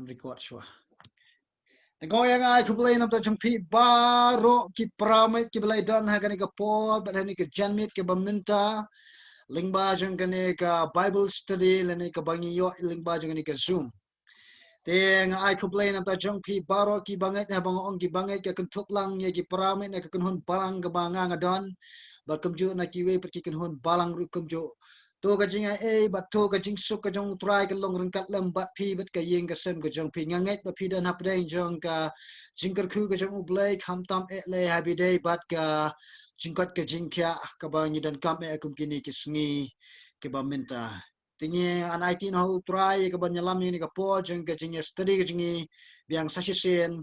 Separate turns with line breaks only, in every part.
record sure. The going I complain of the champi baro ki pramit ki belai don ha kani ka por but hani ka janmit ke baminta lingba jang kani ka Bible study lani ka bangi yo lingba jang kani ka Zoom. Then I complain of the champi baro ki banget ha bang ong ki banget ka kentuk lang ye ki pramit na ka kunhun balang ka banga ngadon but kumju na ki we per ki kunhun balang ru kumju to ka jinga but to ka jing suk ka jong try ka long rung kat lam bat pi bat ka yeng ka sem ka jong pi nganget ba pi dan hap dai jong ka jingkar khu ka jong ublai kham tam le happy day bat ka jingkat ka jingkya ka ba ni dan kam kum kini ki sngi ke ba minta tingi an IT no try ka ba nyalam ni ka po jong ka jing study ka jingi biang sasisen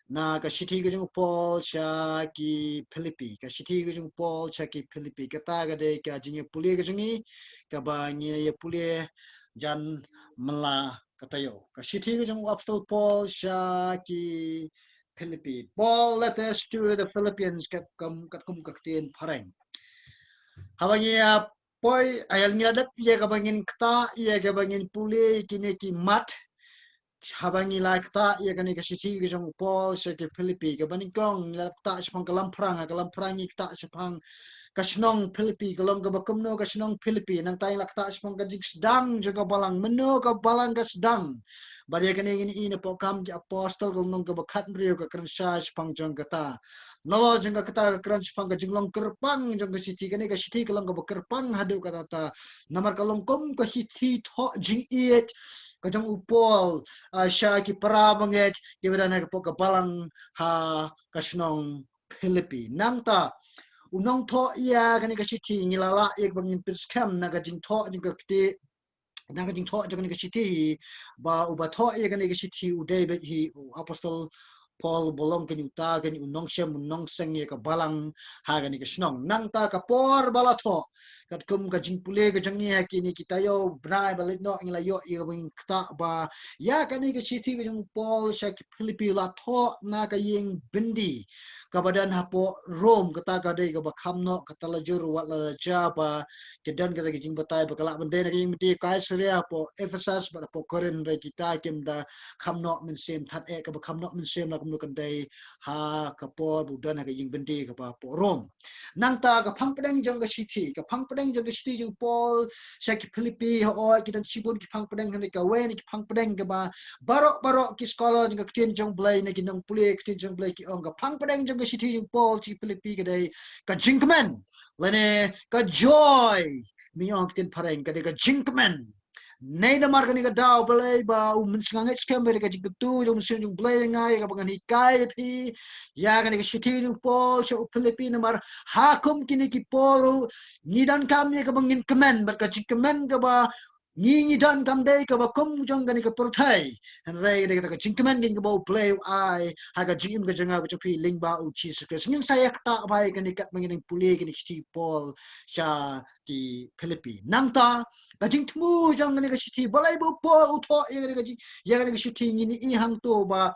na ka city ka jung Paul cha ki Philippi ka city ka jung Paul cha ki Philippi ka ta ga de ka jing puli ka jingi ka ba ni ye puli jan mala katayo ka city ka jung apostol Paul cha ki Philippi Paul letters to the Philippians kat kum ka tin pareng habang ya poi ayal ngadap ye ka bangin kta ye ka bangin puli kini ki mat habangi like ta ya kan ka sisi ke jong Paul se ke Philippi ke banikong la ta sepang kalamprang ta sepang kasnong Philippi kalong ka bakumno kasnong Philippi nang tay lakta sepang ka jigsdang jaga balang meno ka balang ka sedang bari kan ini po kam ki apostol kalong ka bakat rio ka krensa sepang jong kata nawa jong ka kata kren sepang ka jinglong kerpang jong ka siti kalong ka kerpang hadu kata ta namar kalong kom ka siti tho jing it kajang upol sya ki para banget ki bedana ka ka balang ha kasnong Philippi nangta unong tho ya kani ka siti ngilala ek bangin piskam na ka jing tho jing ka kti na ka jing tho jing ka siti ba uba tho ya kani ka siti u David hi apostol Paul bolong kani uta kani unong syam unong seng ya ka balang ha kani ka snong nangta ka por balatho kat kum ka jing pule ka jangi ha kini kitayo brai balit no ngila yo i bang kta ba ya kani ka siti ka jing Paul sya ki Philippi la tho na ka yeng bindi ka badan hapo Rome kata ka dei ka bakham no kata la jur wat la jaba ke dan ka jing batai ba kala bende na yeng mti Caesarea po Ephesus ba po Corinth re kita kem da kham no min sem that e ka bakham no min sem la kum kan dei ha ka po bu dan ka yeng bindi ka ba po Rome nang ta ka phang pedeng jong ka siti ka phang pedeng jong ka siti jong Paul sya ki Philippi ho ki dan sibun ki phang pedeng ni ka wen ki phang pedeng ka ba barok ki scholar jong ka tin jong blai na ki nang puli ki tin jong blai ki ong ka phang pedeng jong ka siti jong Paul ki Philippi ka dei ka jingkmen lene ka joy mi ong tin pareng ka dei ka jingkmen nei na marka ni ka daw balay ba min sangay scam ba ka jingtu jong sin jong blay ngai ka bangan hikay pi ya ka ni ka siti jong Paul sa Philippi na mar hakum kini ki Paul nidan kami ka bangin kemen bar ka jingkemen ka ba ni dan kam dei ka ba kum jong ka ni ka perthai and ray de ka jingkemen din ka ba play ai ha ka jing ka janga ba pi ling ba u chi sa ngin saya ta bai ka ni kat mangin puli ka ni si Paul sa di Philippi namta ka jing tmu jong ka ni ka si balai bu Paul u tho ya ka ni ka si ni i hang to ba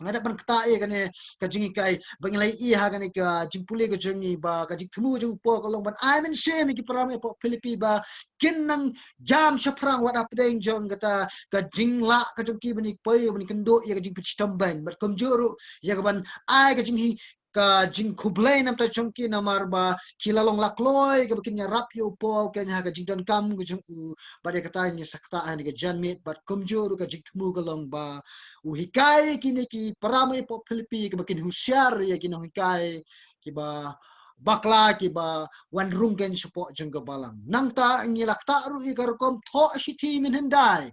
ngada pan kta e kane ka jingi kai banglai i ha kane ka jingpule ka jingi ba ka jingthmu jing po ka long ban I mean shame ki parame po Philippi ba kin nang jam shaprang wat apdeng jong kata ka jingla ka jong ki bani pai bani kendo ya ka jing pichtam ban but komjuru ya ka ban ai ka jingi ka jing kublai nam ta chongki namar ba kilalong lakloi ka bikin rap yo pol ka nya ka jingdan kam ka jong u ba de kata ni sakta ani ka janmit but komjuru ka jingthmu ka long ba u hikai kini ki paramai po Philippi ki makin husyar ya kini hikai ki ba bakla ki ba wan rungken support jengga balang nangta ngilak ta ru ikar kom tho siti min hendai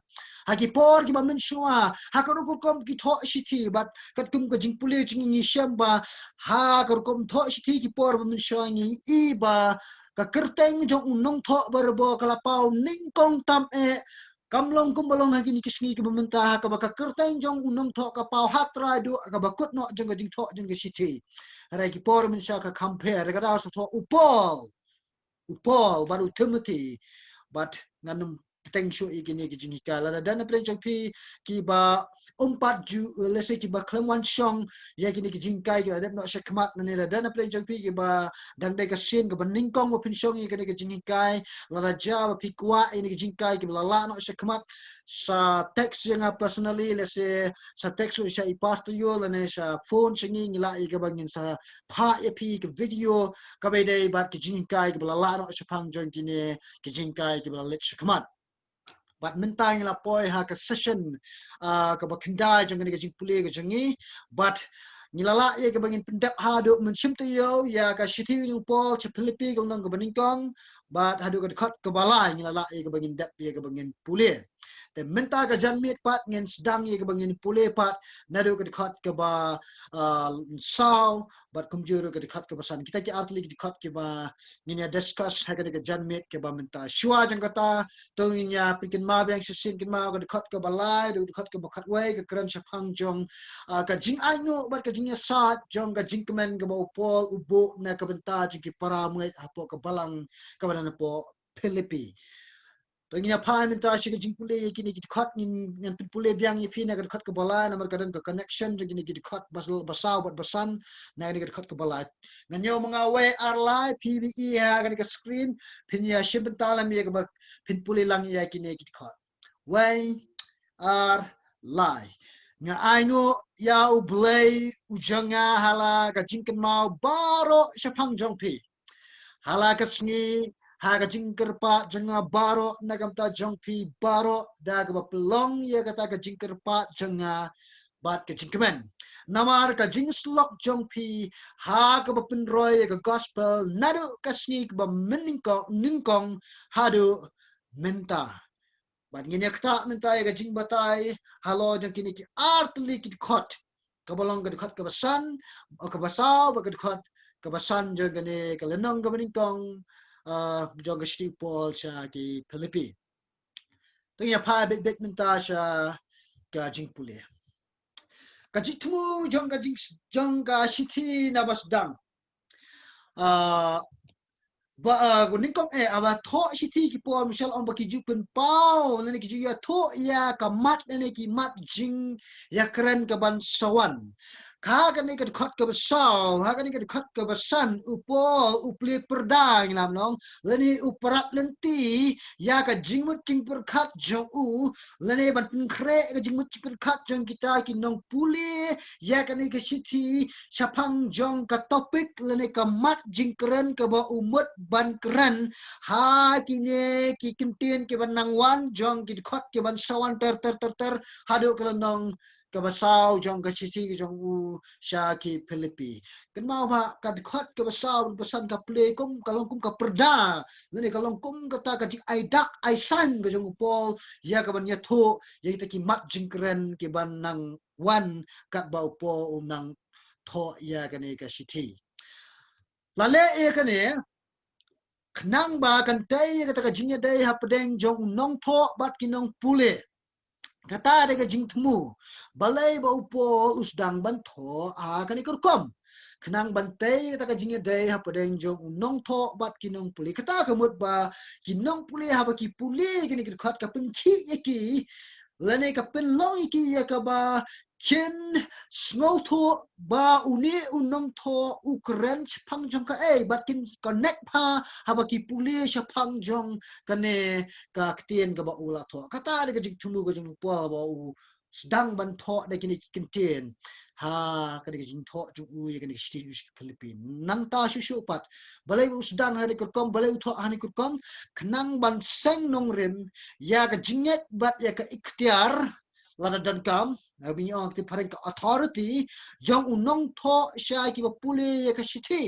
haki por ki ba min shua hakar kom ki tho siti bat kat kum ka jing pule jing ni shamba hakar kom tho siti ki por ba min shua ni i ba ka kerteng jong unong tho barbo kala pau ning kong tam e kamlong kumbalong hagi ni kisni ki mementah ka baka kerteng jong unong tho ka pau hatra do ka bakut no jong jing tho jong siti rai ki por min sha ka compare ka da so tho upol baru Timothy but nganum teng shu ikini ki jingika la dan pre jong pi ki ba umpat ju let's say ki ba klangwan shong ya kini ki jingkai ki adep no shakmat na ni la dan pre jong pi ki ba dan de ka sin ka ba ningkong mo pin shong ikini ki jingkai la raja ba pi kwa ini ki jingkai ki la la no shakmat sa text yang personally let's say sa text sha I pastor yo la ne sa phone singi ngila I ka bangin sa pa ya pi ki video ka be dei bat ki jingkai ki la la no shapang jong kini ki jingkai ki la let shakmat but mentang la poi ha ka session ka ba kendai jang ni ka jing pule ka jangi but ngilala ye ka bangin pendap ha do men sim tu yo ya ka shithi jung pol che Philippi kong nang ka baning kong but ha do ka khat ka balai ngilala ye ka bangin dap ye ka bangin pule te menta ka janmit pat ngen sedang ye ka bangin pule pat na do ka khat ka ba sao but kumjuru ka khat ka basan kita ki artli ki khat ki ba nginya discuss ha ka janmit ke ba menta shua jang kata tungnya pikin ma bang sisin kin ma ka khat ka balai do khat ka bakhat wai ka kran shapang jong ka jing aino bat ka jingnya sat jong ka jing kemen ka bau pol ubo na ka benta jing ki paramai apo ka balang ka bana po Philippi tungnya pa minta shi ka jing pule kini ki khat ngin pin pule biang yi phina ka khat ka balai na mar ka dan ka connection jing ni ki khat basal basau bat basan na ni ka khat ka balai nganyo mga we ar lai PVE ha ka screen pin ya shim talam ye ka pin pule lang ya kini ki khat we ar lai nga aino ya ublay ujanga hala ka jingkan mau baro shapang jongpi hala ka sngi ha ka jingkar pa janga baro nagamta jongpi baro da ka pelong ya kata ka jingkar pa janga bat ka jingkamen namar ka jingslok jongpi ha ka penroy ka gospel nadu ka sngi ka ningkong hadu menta but ngini kata mentai ka jing batai halo jang kini ki artli ki khot ka balong ka khot ka basan o ka basau ba ka khot ka basan jang gane ka lenong ka baning kong jang ka shri pol cha ki Philippi tu ya pa big big menta sha ka jing pule ka jitmu jang ka shithi na basdang ba kuning kong aba tho shithi ki por misal on baki jupen pau nani ki ya tho ya ka mat nani ki mat jing ya keren ka ban sawan ka ka ni ka khat ka basau ha ka ni ka khat ka basan upol uple perdang lam nong lani uparat lenti ya ka jingmut jing per khat jong u lani ban kre ka jingmut per khat jong kita ki nong puli ya ka ni ka shithi sapang jong ka topik lani ka mat jing keren ka ba umut ban keren ha kini ki kimtien ki ban nangwan jong ki khat ki ban sawan ter hadu kelenong ka basau jong ka sisi jong u sha ki Philippi kan mau ba ka khat ka basau pesan ka play kum kalong kum ka perda lani kalong kum kata ka jing ai dak ai san ka jong pol ya ka ban ya tho ya kita ki mat jing keren ki ban nang wan kat bau po nang tho ya ka ni ka siti lale e ka ni knang ba kan tay kata ka jingya day hapdeng jong nong tho bat ki nong pule kata de ka jing thmu balai ba upo usdang ban tho a kan ikurkom knang ban tay kata ka jingya day hapdeng jong nong tho bat ki nong pule kata ka mut ba ki nong pule ha ba ki pule ki khat ka pinchi yaki lane ka pinlong iki ya ka ba kin snow tho ba uni unong tho ukren chpang jong ka bat kin connect pa haba ki puli chpang jong kane ka ktien ka ba ula tho kata de ka jing thumu ka jong po ba u sedang ban tho de kin kintien ha ka de jing tho jong u ya ka de sti Philippine nang ta shu shu pat balai u sedang ha de ko kom balai u tho ha ni ko kom knang ban seng nong rim ya ka jinget bat ya ka ikhtiar lana dan kam nabi ong ti pareng ka authority jong unong tho sha ki ba pule ya ka shithi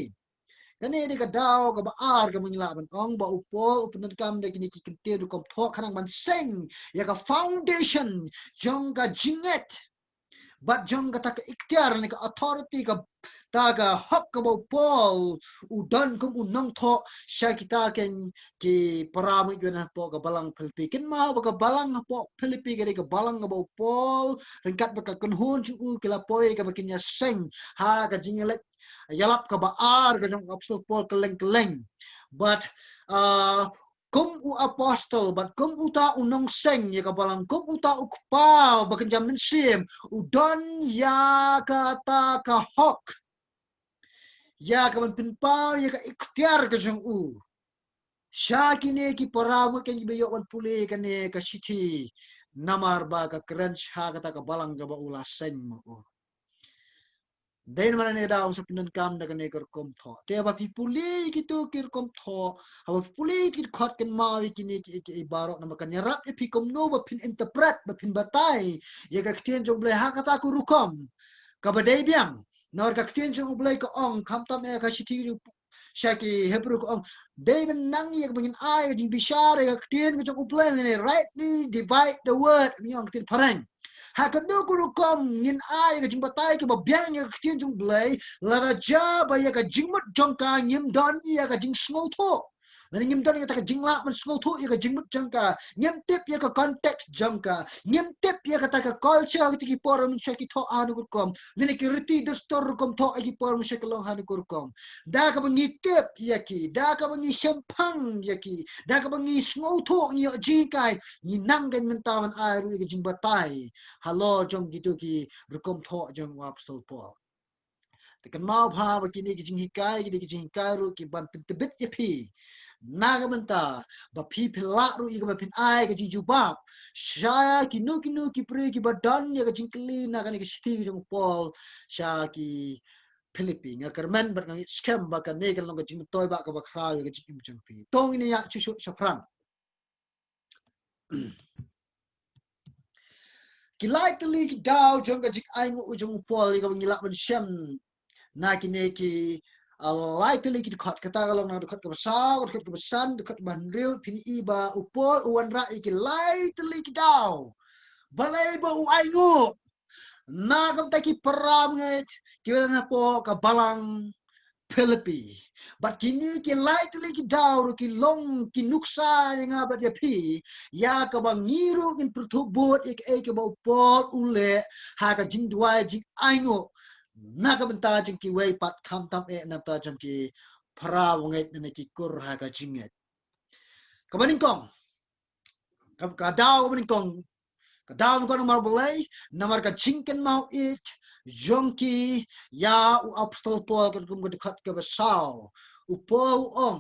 kane de ka daw ka ba ar ka mangla ban ong ba upol upan kam de kini ki kinte du kom tho khanang ban seng ya ka foundation jong ka jinget but jong ka ta ka ikhtiar ni ka authority ka ta ka hak ka ba pol udan kum unong tho sha kita ken ki parami gana po ka balang Philippi kin ma ba ka balang po Philippi ka balang ba pol ringkat ba ka kunhun ju kila poi ka bakinya seng ha ka jingelek yalap ka ba ar ka jong apostol Paul keleng but kum u apostle but kum uta unong seng ya kabalang kum uta ukpau bakan jam mensim udon ya kata ka hok ya ka pinpau ya ka ikhtiar ka jong u syakine ki paramu kan bayo wan pule kan ne ka siti namar ba ka keren sha kata ka balang ga ba ula seng mo den mana ne daw sa pinan kam da ne kar kom tho te ba pipuli gitu kir kom tho ha pipuli kit khot kan ma wi kini ki barok na kan yarap e pikom no ba pin interpret ba pin batai ye ka ktien jong ble ha kata ku rukom ka ba dei biang nor ka ktien jong ble ka ong kam tam e ka shiti shaki hebru ko ong dei ben nang ye bingin ai jing bishare ka ktien jong ble ne rightly divide the word mi ong tin parang hakadu guru kom ngin ai ga jing batai ke babiang ya ktien jung blai la raja ba ya ga jing mut jong ka ngim don ya ga jing sngo tho la ngim don ya ta ga jing la man sngo tho ya ga jing mut jong ka ngim tip ya ga context jong ka ngim tip ya ga ta ga culture ti ki por mun shaki tho anu guru kom ni ki riti de stor kom tho ki por mun shaki long anu guru kom da ka bangi tip ya ki da ka bangi champang ya ki da ka bangi sngo tho ni ji kai ni nang gen men tawan ai ru ga jing batai halo jong gitu ki rukom tho jong apostol Paul tekan mau pha ba kini ki jing hikai ru ki ban tebit ye pi naga menta ba pi pila ru i ba pin ai ka jing jubab sha ki nu ki pre ki badan ya ka jing kli na ka ni ki sti jong Paul sha ki Philippians nga kermen ber ngi scam ba ka negal no ka jing toy ba ka ba khra ka jing jong pi tong ini ya chu sha prang kilai tali ki daw jong ka jik ai mu jong Paul ka ngila ban shem na ki ne ki alai tali ki khot kata galong na khot ka saw khot ka san khot ban riu pini iba upol uwan ra ki lai tali ki daw balai ba u ai ngu na kam ta ki param nget ki na po ka balang Philippi but kini ki light ki daw ki long ki nuksa nga ba ya pi ya ka bang niru kin prutubot ik e ke ba pot ule ha ka jing dwai jing aingo na ka benta jing ki wei pat kam tam e na ta jing ki pra wonget ne ki kur ha ka jinget ka baning kong ka daw baning kong Kadam ko nomor boleh nomor ka cingken mau it jongki ya u apostol Paul kan kum dekat ke besau u Paul om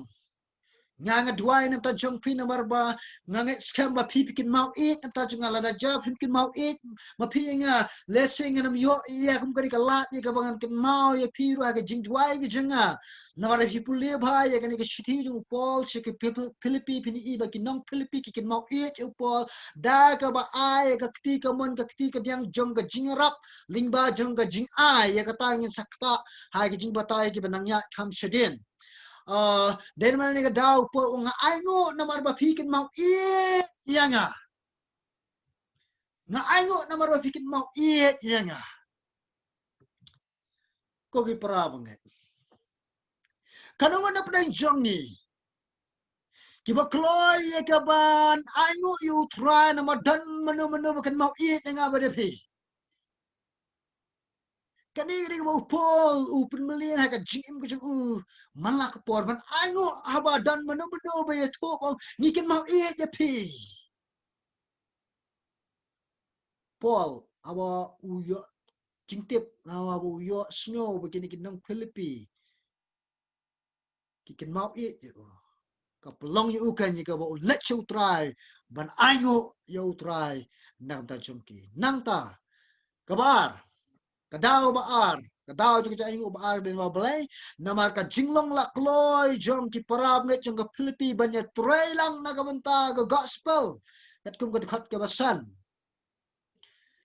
nganga duai nam ta jong pi nomor ba nganga scam ba pi pikin mau it ta jong ala da job pikin mau it ma pi nga lesing nam yo ya kum ka lat ya ka bangan kin mau ya pi ru ka jing duai ke jenga nomor hi puli ba ya kan ka shiti jong Paul che ke Philippi pini i ba kin nong Philippi kin mau it u Paul da ka ba ai ka kti ka mon ka kti ka diang jong ka jing rap ling ba jong ka jing ai ya ka tangin sakta hai ka jing batai ki banang ya kam shedin den mana ni ka daw po nga ai ngo na mar ba pikin mau iya nga ai ngo na mar ba pikin mau iya nga ko gi para banget kanong na pnang jong ni ki ba kloy ye ka ban ai ngo you try na madan mano kan mau iya nga ba de pi kani ring mo Paul open million ha ka jim ko man la ka por ban ai ngo haba dan mano ba ye to ko ni kan mau iya de pi Paul awa uyo jingtip awa uyo snow begini kinang Philippi kikin mau it ka pelong yu kan ni ka ba let you try ban aingo you try nang ta chungki nang ta kabar kadaw baar kadaw ju ka aingo baar den ma balai namar ka jinglong la kloy jom ki parab nge chung ka Philippi banya try lang na ka banta ka gospel kat kum ka khat ka basan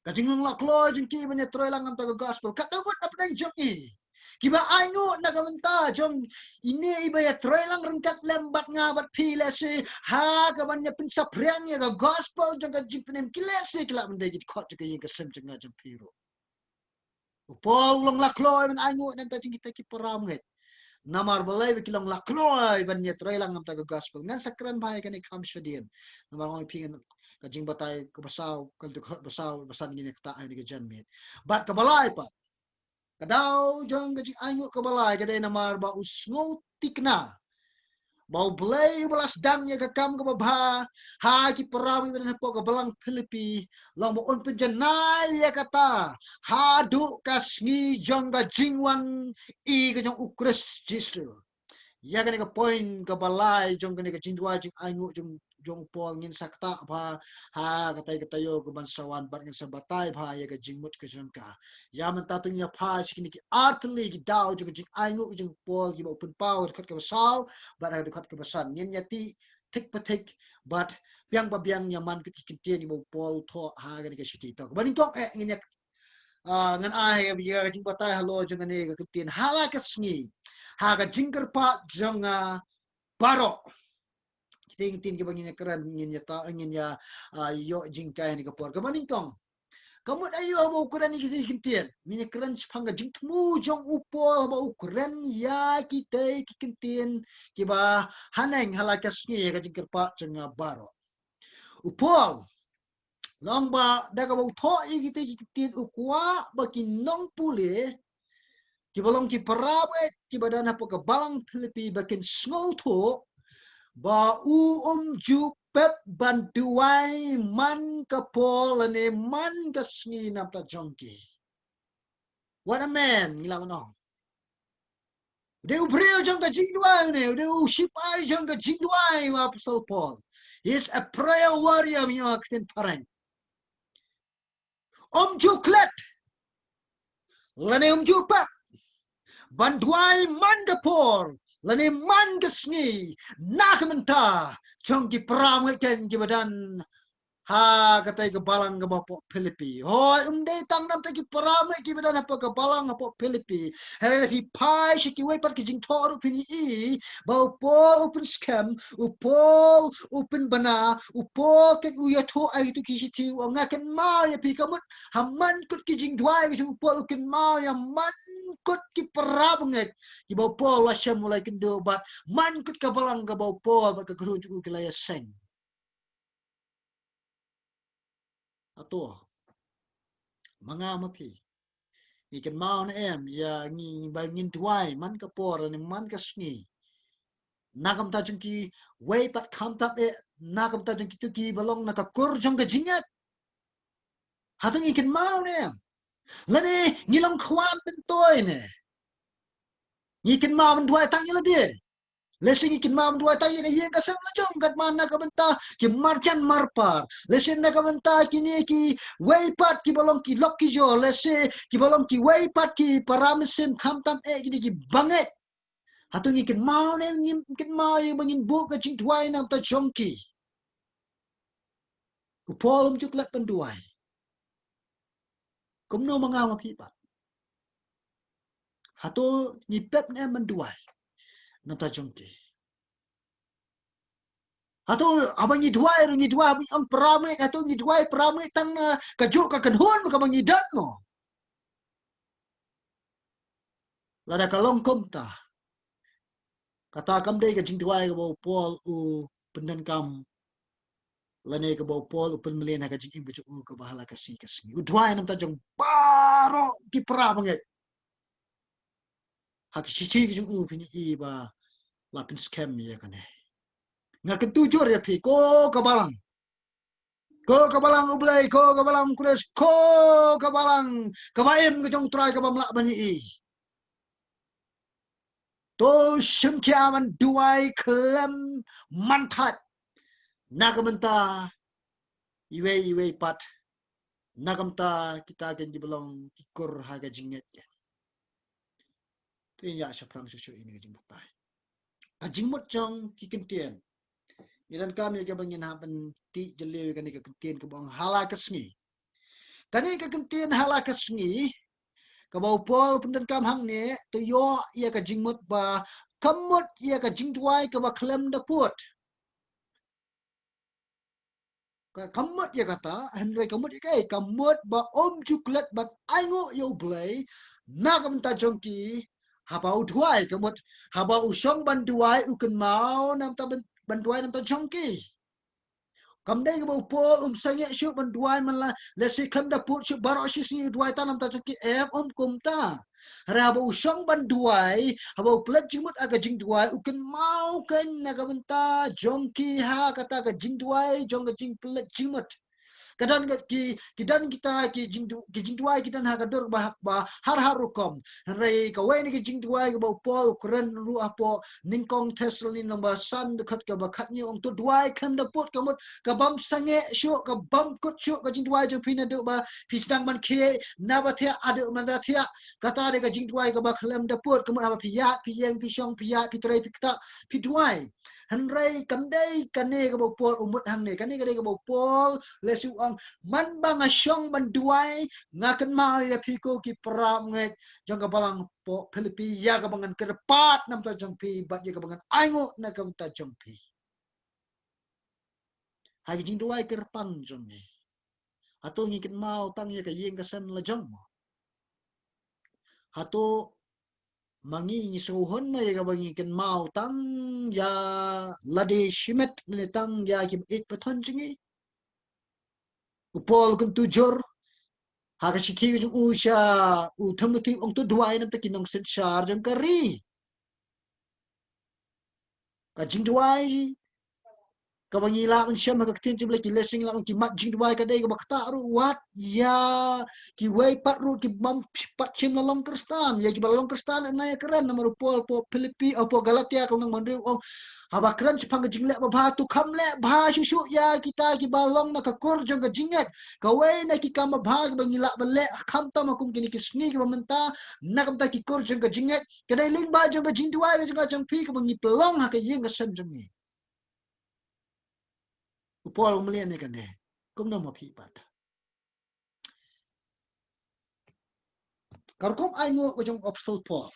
Kajing la kloy jing ki banya troy lang am taga gospel. Kadabot na pnang jong i. Kiba aingo nagamanta jong ini iba ya troy lang rengkat lembat nga bat pila si ha kabanya pinsa priang ya gospel jong ka jing penem kila si kila mende jit kot jong yung kasem jong nga jong piro. Upol long la kloy man aingo nang ta jing kita ki paramget. Namar balay bikilang la kloy banya troy lang am taga gospel. Ngan sakran bahay ka ni kam shadin. Namar ngong ipingin kajing batay kabasaw kaltukot basaw basan gini kataan ni kajan mit bat kabalay pa kadaw jong kajing anyo kabalay kaday namar ba usngo tikna Bau belai belas damnya ke kam ke babha ha ki perami ben po ke belang Filipi long mo on penjenai ya kata ha du kasngi jong ga jingwan I ke jong ukres jisu ya kan ke point ke balai jong kan ke jingwa jing aingu jong pol ngin sakta ba ha katai katayo ke bansawan bat ngin sabatai ba ya ke jingmut ke jongka ya mentatunya pa skini ki artli ki dau jong jing aingu jong pol ki open power kat ke basal bat ada kat ke basan ngin yati tik patik bat biang ba biang nyaman ke kitien ni pol tho ha kan ke siti to baning tok ngin ya ngan ai ya jing batai halo jong ne ke kitien hala ke sngi ha ka jingker pa jong barok ting tin ke bangin keren ngin ya ta ngin ya yo jingkai ni ke por ke baning tong kamu ayo abo ukuran ni kita kintian minyak keren sepangga jing temu jong upol abo ukuran ya kita kintian kiba haneng halakas ni ka jingker pa jenga baro upol long ba daga ba utho I kita kintian ukwa baki nong pule kiba long ki parawe kiba dana po ka balang Filipi bakin snow tho ba ju pep bantuai man ka pol ane man ka sngi nam ta jongki what a man ngilang no de ubreo jong ka jingduai ne de u shipai jong ka jingduai wa Apostle Paul is a prayer warrior mi akten parang ju klet lane ju pep bantuai man ka pol lane man ka sngi nakamenta jongki pram ken gibadan ha katai ke balang ke bapo Filipi hoi umde tang nam taki parame ki bedan apa ke balang apo Filipi hele hi pai shi ki wei pat ki jing toru pini I bau pol open scam upol open bana upol ke uya to ai tu ki shi ti ngaken ma ya pi kamut haman kut ki jing dwai ki upol uken ma ya man kut ki parabnget ki bau pol wa syam mulai kendo bat man kut ke balang ke bau pol bat ke guru ki laya seng atau mga mapi ikan mau na ya ngi bangin tuai man ka por ni man ka sngi nakam ta jung ki wei pat kham tap nakam ta jung ki tu ki balong na ka kur jong ka jingat hatung ikan mau na lane ngilang khwan ben toy ne ikan mau ben tuai tang yela dia Lesin ikin mam dua tayi na yen kasam la jong kat mana ka benta ki marchan marpar lesin na ka benta kini ki weipat ki bolong ki lok ki jo lese ki bolong ki weipat ki paramisim khamtam gini ki banget hatung ikin mau ne ikin mau yang bangin bu ka ching tuai nam ta chongki upolum chuklat penduai kumno mangama pipat hato ni pep ne menduai nam ta chongki atau abang ni dua ang perame atau ni dua perame tang kajuk ka kanhon ka mangidan mo lada kalong komta kata kam dei ka jing dua ka bau pol u pendan kam lane ka bau pol u pen melen ka jing bujuk u ka bahala ka si u dua nam ta jong baro ki perame hak sisi ki jing u pini I ba lapin scam ya kan nga ketujur ya pi ko ka balang ko kabalang ublay ko kabalang kures ko kabalang kabaim ke jong try kabamla bani I to shimkiaman duai klem mantat nagamenta iwe pat nagamta kita gen di belong ikur haga jinget ya tin ya saprang susu ini ke jingmutai ajingmut jong kikentien iran kami ke bangin hapen ti jelew kan ke kentien ke bang halakasngi kani ke kentien halakasngi kabau pol pendan kam hang ne to yo ia ka jingmut ba kamut ia ka jingtuai ka ba klem da put ka kamut ia kata henry kamut kai kamut ba chuklet ba aingo yo blay na kam ta jongki habau tuai kamut habau song ban tuai uken mau nam ta ban tuai nam ta jongki Kam dai ke bau pol sange syuk man duai man la lesi kam da put syuk baro syuk sini duai tanam ta caki kum ta. Hara bau syong ban duai, bau plet jimut aga jing duai uken mau ken naga benta jongki ha kata ga jing duai jong ga jing plet jimut. Kadang kidan kita ki jingduai kita ha kador ba har harukom rai ka wai ni ki jingduai ka bau pol kren ru apo ningkong tesel ni number san dekat ka ba khat ni ong tu duai kan da pot ka mut ka bam sange syu ka bam kut syu ka jingduai jo pina do ba pisdang man ke na ba thia ade man da thia kata de ka jingduai ka ba khlem da pot ka mut apa piyat piyeng pisong piyat pitrai pikta piduai Henry kandai kane ka bau pol umut hang ne kane ka bau pol lesu ang man bang asyong banduai ngakan ma ya piko ki pram ngek jang ka balang po Philippi ya ka bangan kerpat nam ta jang pi bat ya ka bangan aingo na ka ta jang pi ha jing duai kerpang jang ni atau ngikin mau tang ya ka yeng ka sem la jang hato mangi ni sohon ma ya ka bangi ken mau tang ya lade shimet ni tang ya ki it pathon jingi upol kun tujur haka sikhi jung usha u thamti ong tu duai nam ta kinong sit shar jang kari ka jing duai ka bangi la un syam ka tin jumle ki lesing la ki mat jing duai ka dei ka bakta ru wat ya ki wei pat ru ki bam pat chim la long kristan ya ki balong kristan na ya keren namar pol po Philippi po Galatia ka nang mandri ong haba keren chipang ka jingle ba tu kamle ba shu ya kita ki balong na ka kor jang ka jinget ka wei na ki kam ba ki bangi la ba le kham ta ma kum ki ni ki sni ki menta na kam ta ki kor jang ka jinget ka dei ling ba jang ka jing duai ka jang pi ka bangi pelong ha ka yeng ka sem jang ni Paul melihat ni kan deh, kum nama pi pat. Kalau kum aingo macam obstacle Paul,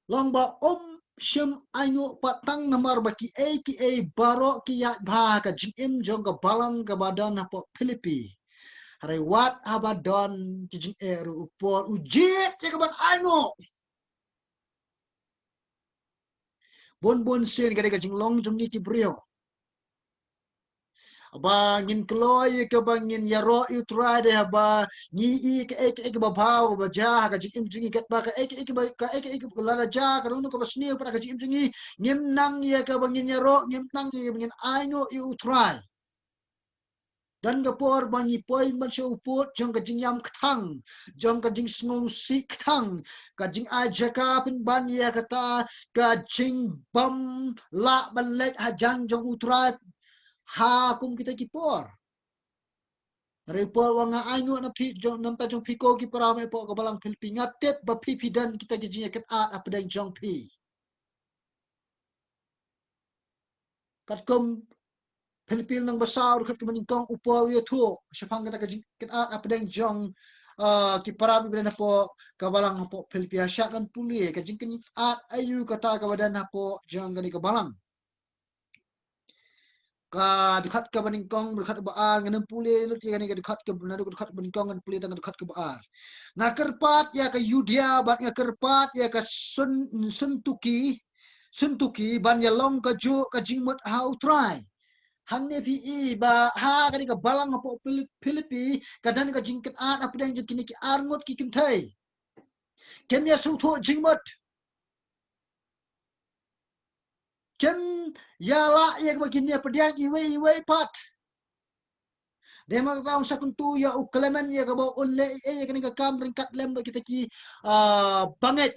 long ba syam aingo patang namar baki ki baro ki ya bah ka jim jong ka balang ka badan apa Philippi. Hari wat abadon ki jing ru Paul ujit je ka ban aingo. Bon sen ka jing long jong ni ki brio. Bangin kloy ke bangin yaro utra de ba ni ke ba bau ba ja ka jim jingi kat ba ka ka la ja ka nu ko basni pa ka jim jingi ngim nang ye ka bangin yaro ngim nang ye bangin aino utra dan ga por bangi poi man shu uput jong ka jing yam khang jong ka jing sngu si khang ka jing a jaka pin ban ye kata ka jing bam la ban lek ha jang jong utra ha kum kita kipor repol wanga anyo na pi jong nam ta jong piko ki para me po ko balang Philippi ngatet ba pi dan kita ki jinya ket a apa dan jong pi kat kum Philippine nang basaw kat kumaning kong upo yo thu syapang kita ki ket a apa dan jong ki para me na po ka balang po Philippi asya kan puli ka jing kin a ayu kata ka badan po jong gani ka balang ka dekat ke beningkong dekat ke baar ngan pule lu tiga ni dekat ke benadu dekat ke beningkong ngan pule tangan dekat ke baar ngakerpat ya ke Yudia bat ngakerpat ya ke suntuki ban ya long ke ju ke jingmut how try hang ne pi ba ha ka ni ke balang apa Philippi kadan ke jingket at apa dan jekini ki arngot ki kimthai kem ya su tho jingmut kem ya la ya begini pediang iwe pat Dema ka sa kuntu ya uklemen ya ka ba ulle ya kani ka kam ringkat lem kita ki banget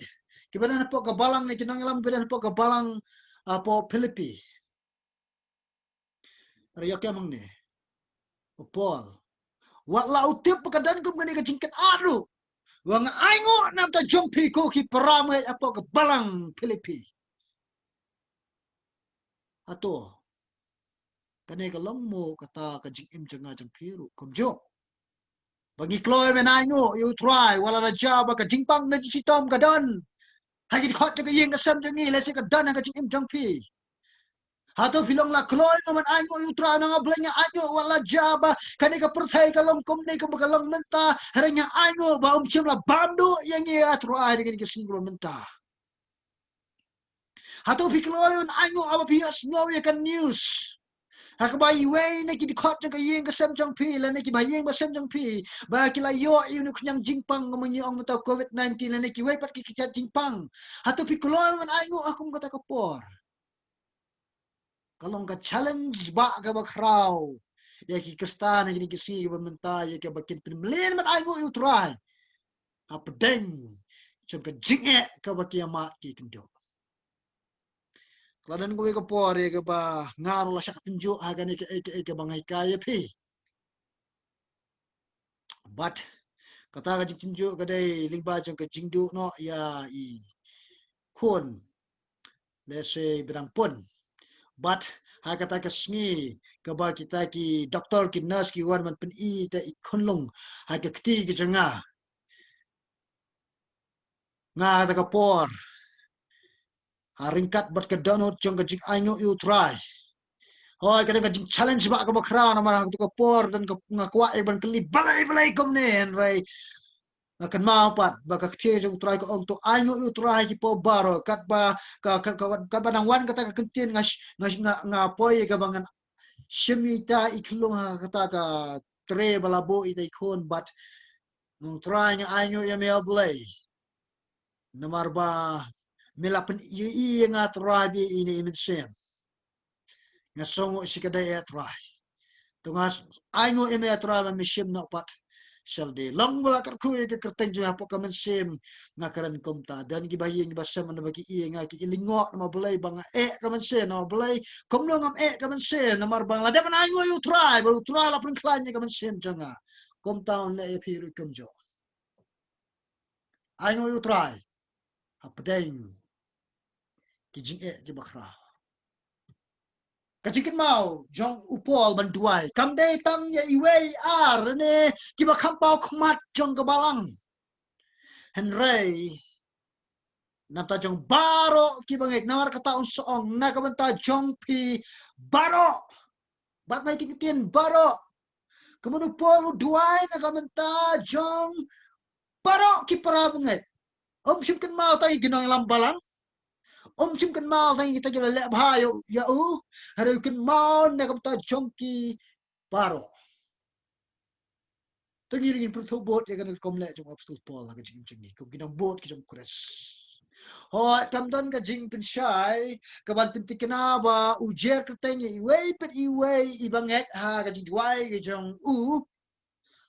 ki badan po ka balang ni kinang lam badan po ka balang po Philippi riya ka mang ni Paul wat la utip ka dan kum kani ka jingkat aru wang aingo nam ta jompi ko ki paramay apo ka balang Philippi ato kani ka long mo kata ka jingim janga jang piru kum jo bagi kloy menanyo you try wala na jaba ka jingpang na sitom ka dan hagi khot ka yeng ka sam jangi lesi ka dan ka jingim jang pi hato filong la kloy naman anyo you try na nga blenya anyo wala jaba kani ka perthai ka long kum ni ka bagalong menta haranya anyo ba chim la bandu yang ya try dengan ka singro menta Hatu pikloyon ango apa pias no ya kan news. Hakabai way na ki dikot jaga yeng kasem jang pi la na ki bayeng basem jang pi ba ki la yo inu knyang jingpang ngamonyi ong mata COVID-19 la na ki way pat ki kichat jingpang. Hatu pikloyon ango akum kata kapor. Kalong ka challenge ba ka bakraw. Ya ki kristana ki kisi ba menta ya ki bakin pinmlen man ango you try. Apdeng. Chung ka jinge ka bakiyama ki kendo. Kladan ko ko pore ke ba ngaro la sak tunjuk hagan ke bangai kaya pi. But kata ka tunjuk ka dai lingba jang ka jingdu no ya I kun let's say bidang pun. But ha kata ka sngi ka ba kita ki doktor ki nurse ki wan man pen I ta ikunlong ha ka kti ki janga. Nga ta ka por. Ha ringkat bat ka donut jang ka jing anyo you try. Oh, kadang kadang challenge ba ka bakra na marang tu ka por dan ka ngakwa iban kali balay kom ne rai akan mapat ba ka ktie jong try ko ong to anyo you try ki po baro kat ba ka ba nang wan kata ka kentin nga poy ka bangan shimita iklong ha kata ka tre balabo ita ikon but nung try nga anyo ya me blay namar ba milapen I nga try bi ini imin sem nga songo sikadai etrai tungas aingo ime etrai ma mishim no pat shalde lambula kar kuy ke kerten jua po kamen sim nga karan komta dan gi baying gi basam na bagi I nga ki ilingo na bulay bang kamen sim na bulay komno ngam kamen sim na mar bang la de aingo you try baru try la pun klanya kamen sim janga komta on le piru kumjo aingo you try apdeng ki jing ki bakra Kajikin mau jong upol banduai kam dei tang ya iwei ar ne kiba kampau kmat jong kebalang henrei nata jong baro kiba ngek nawar kata un soong na kabanta jong pi baro bat mai kitin baro kemudian upol duai na kabanta jong baro ki para bunget simken mau tai ginong lambalang simken mau tai kita jela le bhayo ya hari kin mau na kabanta jong ki baro Tangiringin perto bot ya kan komle jong obstacle pol ka jing jing ni ko ginang bot ki jong kures ho kamdan ka jing pin shai ka ban pin tikna ba ujer ka teng iwei pet iwei ibanget ha ka jing wai ki jong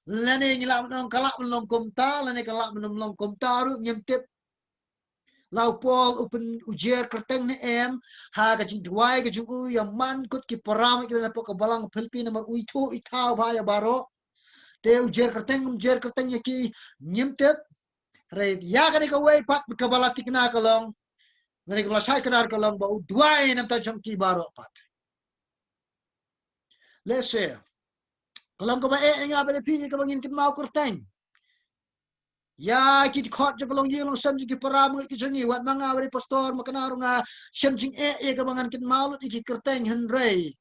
lane ngilam nong kalak menong komta lane kalak menong komta ru nyemtep lau pol open ujer kerteng ni ha ka jing duai ka jong yang man kut ki param ki na po ka balang Philippines mar uitho itau ba ya baro te ujer kerteng ya ki nyemtep re ya kan ka way pat ka balatik na kalong ngari ka sai kadar kalong ba udwai nam ta jong ki baro pat let's say kalong ka ba nga ba pi ka bangin kin mau kerteng ya ki khot jo kalong yelong sam ki param ki jongi wat manga bari pastor makanaru nga sam jing ka bangan kin mau ki kerteng henrei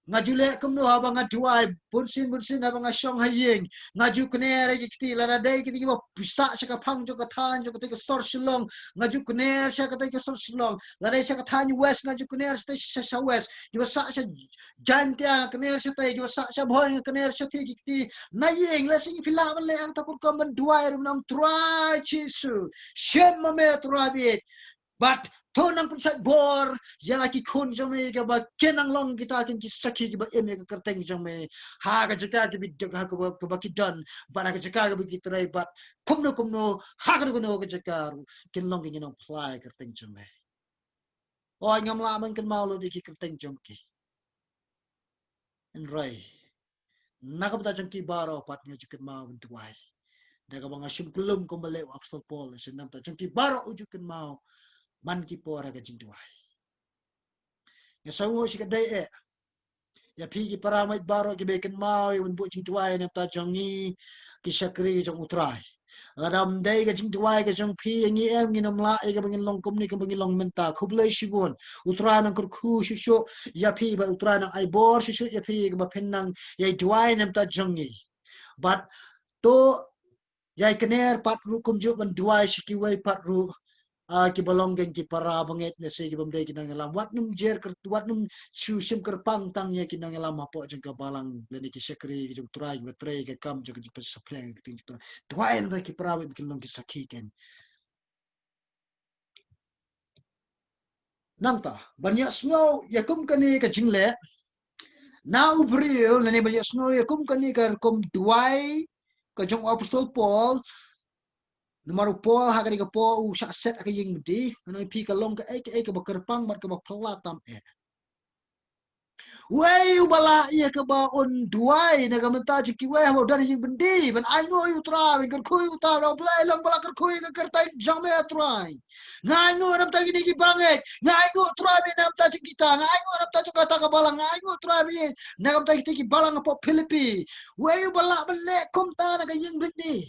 ngajule kumno haba ngaduai bursin haba ngashong hayeng ngaju knere ki la dai ki ba pisa sa phang jo ka than jo ka sor silong ngaju kner sa ka sor silong la dai sa ka than west ngaju kner sa west ki ba sa jantia kner sa tai ki ba sa boy kner sa ki na yeng la sing pila le ang takut ko man duai rum nang try chisu shem me try but tonang pusat bor yang aki kun jame ka ba kenang long kita kin ki sakhi ki ba eme ka kerteng jame ha ka jaka ki bidok ha ka ba kidan bana ka jaka ka bi trai but kumno ha ka no ka jaka kin long ki no fly kerteng jame o ngam la man kan mau lo di ki kerteng jam ki en rai nakam ta jang ki baro pat nga jikan mau tuai daga bang asim kulum ko male apostol Paul senam ta jang ki baro ujukan mau man ki pora ka jing tuai ya sawo si kadai ya pi ki para mai baro ki beken mau yun bu jing tuai na ta jangi ki sakri jong utrai adam dai ka jing tuai ka jong pi ngi ngi nam la ka bangin long kom ni ka bangin long menta khublai shigon utrai nang kur khu shu ya pi ba utrai nang ai bor shu ya pi ka ba pen nang ya tuai nam ta jangi but to ya kener pat ru kum ju ban tuai shi ki wai pat ru kibalong gen ki para banget na si kibamday kinangalam wat num jer wat num chusim kerpang tang ye kinangalam apo jeng kabalang leni ki sekri jeng turai betre ke kam jeng ki pesapleng ting tu tuain ki para bikin long ki sakiken nangta banyak snow ya kum kani ka jingle now bril leni banyak snow ya kum kani ka kum duai ka jong apostol Paul Numero Paul hakani ka po u set ka ying di ano pi ka long ka ai ka bakerpang mat ka bapalatam Wei bala ia ke ba on duai na ga menta ki wei ho dan hing bendi ban ai ngo yu tra kan khu yu ta ra blai lang bala kan khu ka kertai jang me trai ngai ngo nam ta gini ki bange ngai ngo tra me nam ta ki ta ngai ngo nam ta ka ka bala ngai ngo tra me nam ta ki bala ngapo Philippi wei bala bale kom ta na ga ying bendi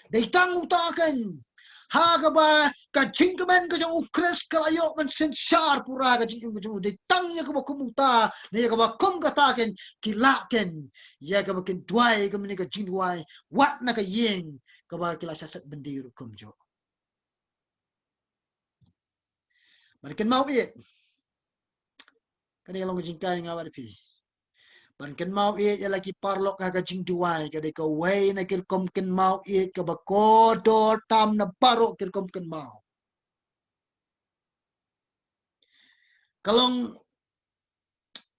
dei tang ta kan ha ba ka jingmen ka jong ukres ka ayo man sen shar pura ka jing ka jong de tang ya ka ba kumuta ne ya ka ba kum ka ta ken kilaken ya ka ba ken dwai ka mini ka jing dwai wat na ka yeng ka ba kila sasat bendir kum jo man ken mau it kan ya long jing kai nga ba pi man ken mau it ya lagi parlok ka jing dwai ka de ka wei na kir kum ken mau it ka ba ko do tam na baro kir kum ken mau kalong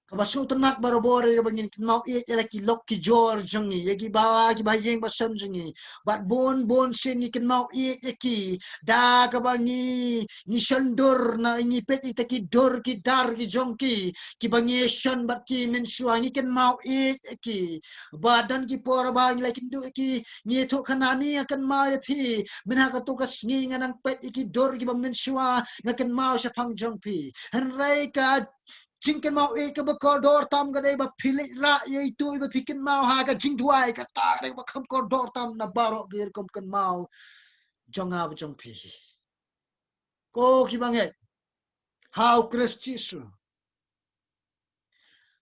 Kabasu tenat baru-baru yang begini mau ia lagi lok ki jor jengi yagi bawa ki bayeng basam jengi bat bon sen ni ken mau ia ki da kabangi ni shandur na ni pet ita ki dor ki dar ki jongki ki bangi shan bat ki men shua ni ken mau ia ki badan ki por bang lagi du ki ni to kanani akan mau pi men ha ka to ka sngi nganang pet ki dor ki bang men shua ngakan mau sa pang jongpi henrai ka Jingkan mau ke ba koridor tam ga dai ba pilik ra ye itu ba pikin mau ha ga jing duai ka ta dai ba kam koridor tam na baro gir kom kan mau jong a jong pi ko ki banget how Christian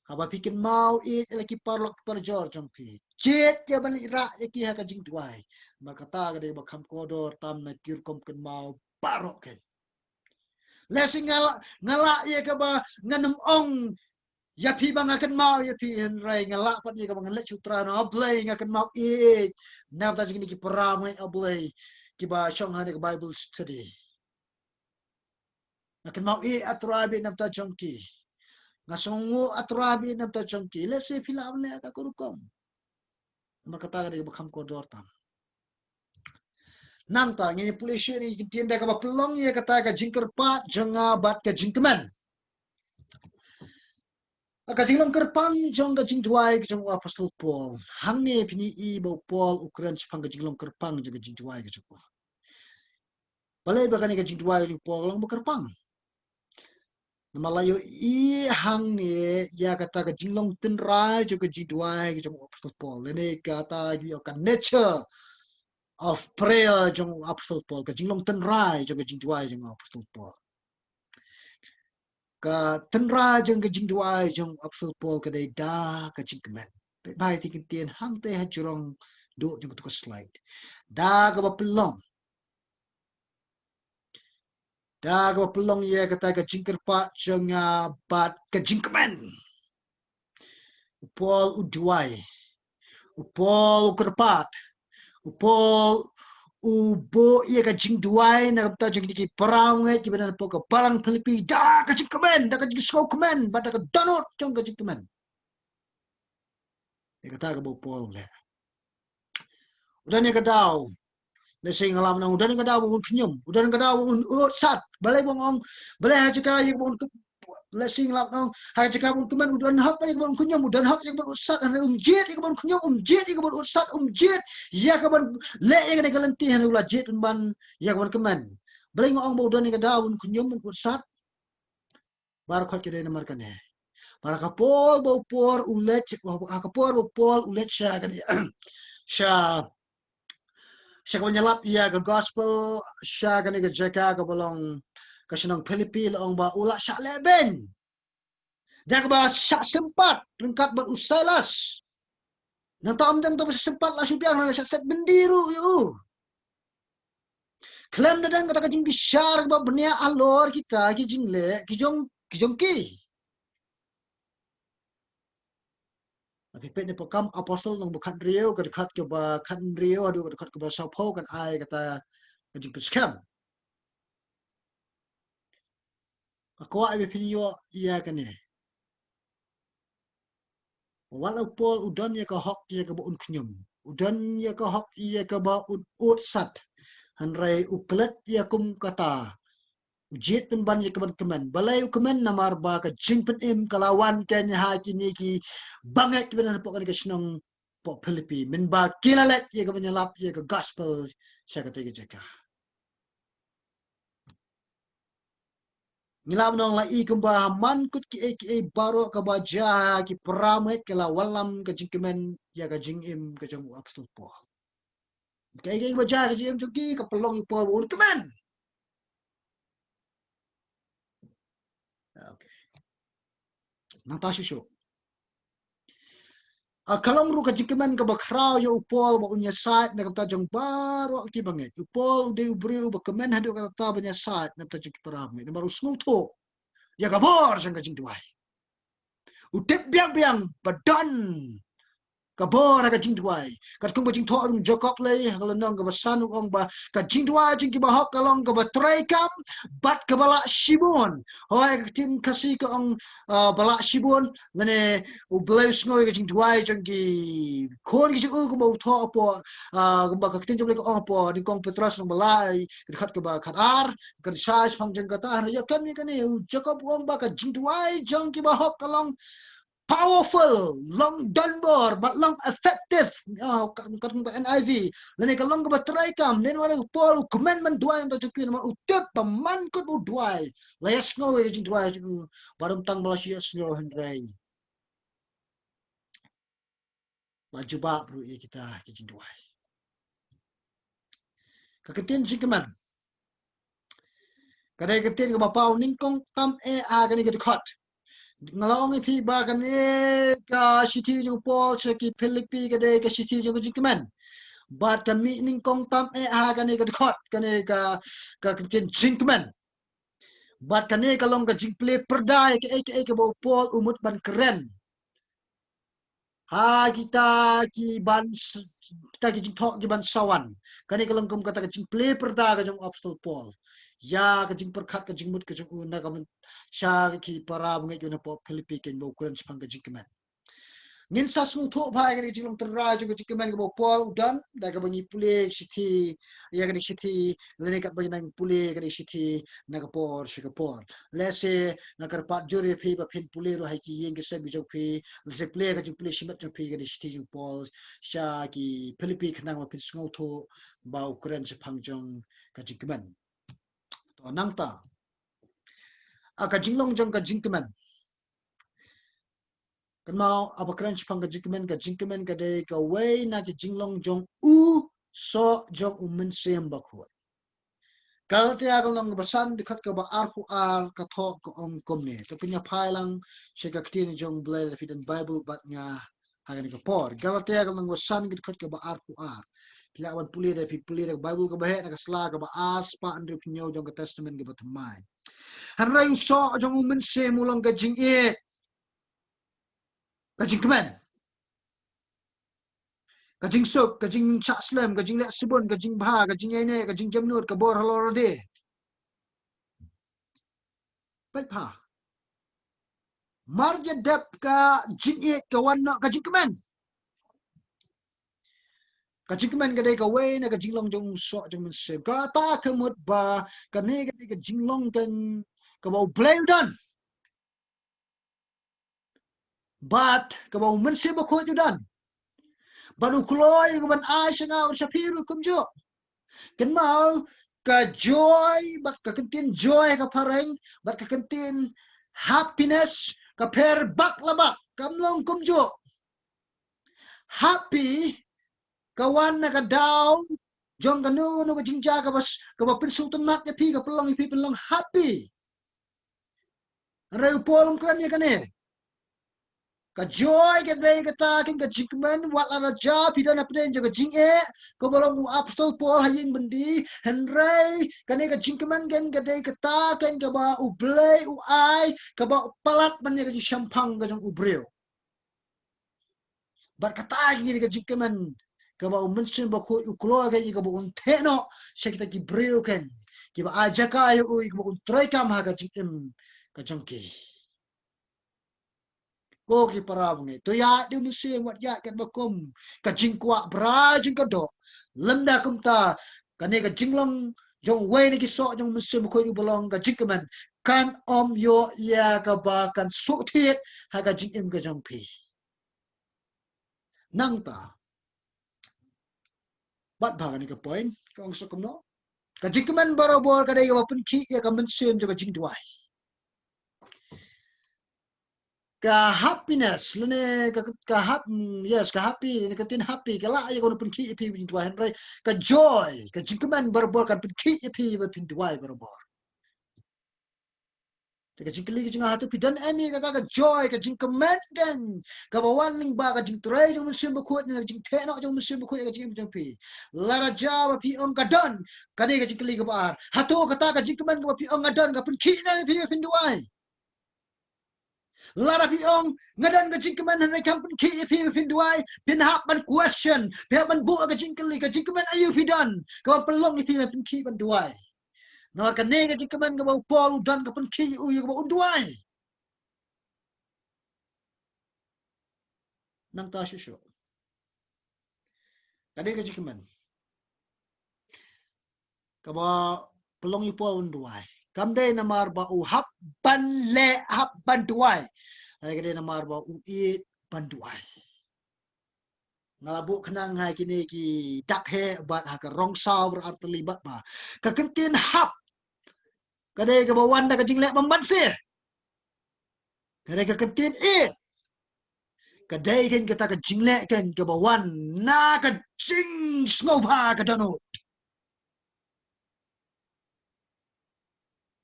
ha ba pikin mau laki parlok par jor jong pi jet ya balik ra ye ki ha ga jing duai ma ka ta ga dai ba kam koridor tam na gir kom kan mau baro ken lesing ngala ye ka ba nganum ong ya pi bang akan mau ya pi en rai ngalak pat ye ka bang let sutra no ablay ngakan mau nam ta jing ki paramai ablay ki ba shong ha ka Bible study akan mau atrabi nam ta jongki ngasongu atrabi nam ta jongki le se pila le ka kurukom mar kata ga ba kham ko dor tam nam ta ngi police ni tienda ka ba pelong ye kata ka jingker pat janga bat ka jingkeman Kajing kerpang jong kajing duai kajing apostol Paul. Hang ne pini bo Paul Ukraine sepang kajing kerpang jong kajing duai kajing. Balai bakani kajing duai kajing Paul long kerpang. Malayo hang ne ya kata kajing long tenrai jong kajing duai kajing apostol Paul. Ini kata yo kan nature of prayer jong apostol Paul kajing long tenrai jong kajing duai jong apostol Paul. Ka tenra jong kajing duai jong apostol Paul kadai da kajing kemen. Bai tikin tien hang te ha jurong do jong tu slide. Da ka ba pelong. Da ka ba pelong ye kata kajing kerpa jong bat kajing kemen. Paul uduai. Paul kerpat. Paul ubo ye kajing duai na kata jong diki perang ngai ki banan poka barang Philippi da kajing kemen da kajing sko kemen bat ka donot jong kajing kemen. Dia kata ke Paul le. Udah ni kadau. Lesing alam nang udah ni kadau un kenyum. Udah ni kadau un urut sat. Balai bong balai ha cakap ye bon lesing alam nang ha cakap bon keman udah hak ye bon kenyum udah hak ye bon usat han jet ye bon kenyum jet ye bon usat jet ya ka bon le ye ni galanti han ulah jet ban ya ka bon keman. Balai ngong bo udah ni kadau un kenyum un usat. Bar khat ke de markan he. Para kapol bo por ulet kapor bo pol ulet sya kan sya siya ko nyalap iya ka gospel siya kani ka jeka ka bolong kasinang Philippi laong ba ula siya leben dia ka ba siya sempat rengkat berusalas nang taam dang to sempat la subiang na siya set bendiru yu Klaim na dan kata ka jing bisyar ba benia alor kita ki jing le ki jong ki. Tapi pet ne pakam apostol nang bukan rio ka dekat ke ba kan rio adu ka dekat ke ba sapo kan ai kata ka jing scam. Ako ai pinyo iya kan ne. Walau pol udan ya ka hok ya ka ba un knyum. Udan ya ka hok ya ka ba un ut sat. Hanrai uklet ya kum kata. Ujit pen ban ya keban kemen. Balai kemen namar ba ka jing pen im kalawan ken ha kini ki banget ben pok ka senong pok Philippi. Men ba kilalet ya ka menyelap ya ka gospel saya kata ke jeka. Ngilam nong la i kumba man kut ki baro ka ba ja ki pramet kala walam ka jing kemen ya ka jing im ka jong apostol Paul. Kaya ba ja ka jing im jogi ka pelong Paul un kemen. Okay. Natasha show. Kalong ru ka jikemen ka bakraw yo upol ba unya site na kata jong baro ki banget. Upol de ubri ba kemen hadu ka ta banya site na ta jik parame. Na baru snuto. Ya ka bor sang ka jing tuai. Utep biang badan kabor ka jing tuai. Kat kung ba jing tho rung Jacob le kalonong ka basan ong ba ka jing tuai jing ki ba hok kalong ka ba traikam bat ka bala shibon. Hoy ka tin kasi ka ong bala shibon ngane u blaus ngoy ka jing tuai jang ki kon ki jing ko ba tho po ba ka tin jom le ko ong po ni kong petras ng balai ka ka ba khatar ka sai phang jang ka ta ya kam ni ka ni Jacob ong ba ka jing tuai jang ki ba hok kalong powerful, long dunbar, but long effective. Katong NIV. Lani ka long ba try kam, len wala Paul commandment duay ang tajukin man utep paman ko mo duay. Layas ngo e jing duay barum tang Malaysia snyo hendray. Majuba bro e kita jing duay. Kakatin jing kaman. Kadai katin ka mapaw ningkong tam e agani ka dikot. Ngalong pi ba kan e ka city jong Paul sa ki Philippi ka de ka city jong jing kaman. But kami ning kong tam e ha kani ka dikot kani ka kin jinkman. But kani kalong ka jinkple perdai ka bo Paul umut ban keren. Ha kita ki jingthok ki ban sawan. Kani kalong kum kata ka jinkple perda ka jong apostol Paul. Ya ka jing perkhat ka jingmut ka jong una ka man sya ki para ngai na po Philippi ken bo kuran spang ka jinkman. Ngin sa sung tho phai ka jing long tra jong ka jingman ka bo Paul udan da ka bangi pule siti ya ka siti lene kat bangi nang pule ka siti na ka por shi ka por lese na ka pat jure phi ba phin pule ro hai ki yeng ka se bi jong phi lese pule ka jing pule shimat jong phi ka siti jong Paul sha ki Philippi khnang ma phin sung tho ba Ukraine se phang jong ka jingman to nang ta aka jinglong jong ka jingman kan mau apa keren sepang ka jingkemen ka de ka wei na ki jinglong jong u so jong men sem ba khu kal te agal long basan dikhat ka ba ar hu ar ka tho ko ong kom ne to pinya phai lang she ka ktin jong blai fi den bible bat nga hagan ka por kal te agal long basan dikhat ka ba ar hu ar pila wan puli de fi puli de bible ka ba he na ka sla ka ba as pa andre pinyo jong ka testament ka ba thamai han rai so jong men sem ulong ka jing e kajing kemen, kajing sup, kajing cak slam, kajing lek sibun, kajing bah, kajing ini, kajing jamnur, kabor halorade. Baik pa. Marja dep ka jing e kawan nak kajing kemen. Kajing kemen kadai ka wei na kajing long jong sok jong mensem. Ka ta kemut ba, kane kadai kajing long kan kabau blame dan. But kabau mensem ba ko dan. Banu kloy kaban ai sanga ur sapiru kumjo. Kan mau ka joy bat ka kentin joy ka pareng bat ka kentin happiness ka per bak labak kamlong kumjo happy kawan na ka daw jong kanu no ka jingja ka ba pinsultan nat ya pi ka pelong happy reu polom kan ya kane ka joy ka dai ka ta kin ka jingman wat la ja pidan apden jo ka jing ko bolong apostol Paul hayin bendi henry ka ne ka jingman gen ka dai ka ta ken ka ba u blay u ai ka ba palat man ka ji champang ka jong u breu bat ka ta gi ka jingman ka ba u mensin ba ko u klo ka ka ba un teno shekita ki breu ken ki ba ajaka yu u ka ba un trai kam ha ka jingem ka jongki Koki parabnge to ya di musim wat ya kat bakum ka jingkwa bra jing ka do lenda kumta kane ka jinglong jong we ni ki so jong musim ko yu bolong ka jingkaman kan om yo ya ka ba kan su thiet ha ka jingim ka jong pi nang ta bat ba ka ni ka point ka ong so kumno ka jingkaman barobor ka dai ka pun ki ya ka musim jo ka jing duai ka happiness lene ka yes ka happy ni ka tin happy ka la ya ko pun ki pi bin tuan rai ka joy ka jingkaman berbor kan pun ki pi pin tuai berbor ka jingkali ka jinga hatu pidan emi ka joy ka jingkaman kan ka bawan ling ba ka jing trai jong musim ba kuat ni jing te no jong musim ba kuat ka jing jong pi la ra ja ba pi ong ka don ka ni ka jingkali ka ba hatu ka ta ka jingkaman ka pi ong ka don ka pun ki na pi pin tuai Lara piong ngadan ka jingkaman hanay kampun ki ipi pinduay pinhap man question pinhap man buo ka jingkali ka jingkaman ayu pidan ka pelong ipi pin ki pinduay na ka ne ka jingkaman ka bau pol dan ka pun ki uyu ka bau unduay nang ta shusho ka ne ka jingkaman ka ba pelong ipo unduay kamday na marba u hap ban le hap banduay ay ka na marba u it banduay ngalabu kenang hai kini ki dak he bat ha ka rong saw berarti libat ba ka kentin hap kadai ka bawan da ka jinglek mamban se kadai ka kentin kadai kan kita ka jinglek kan ka bawan na ka jing sngoba ka danu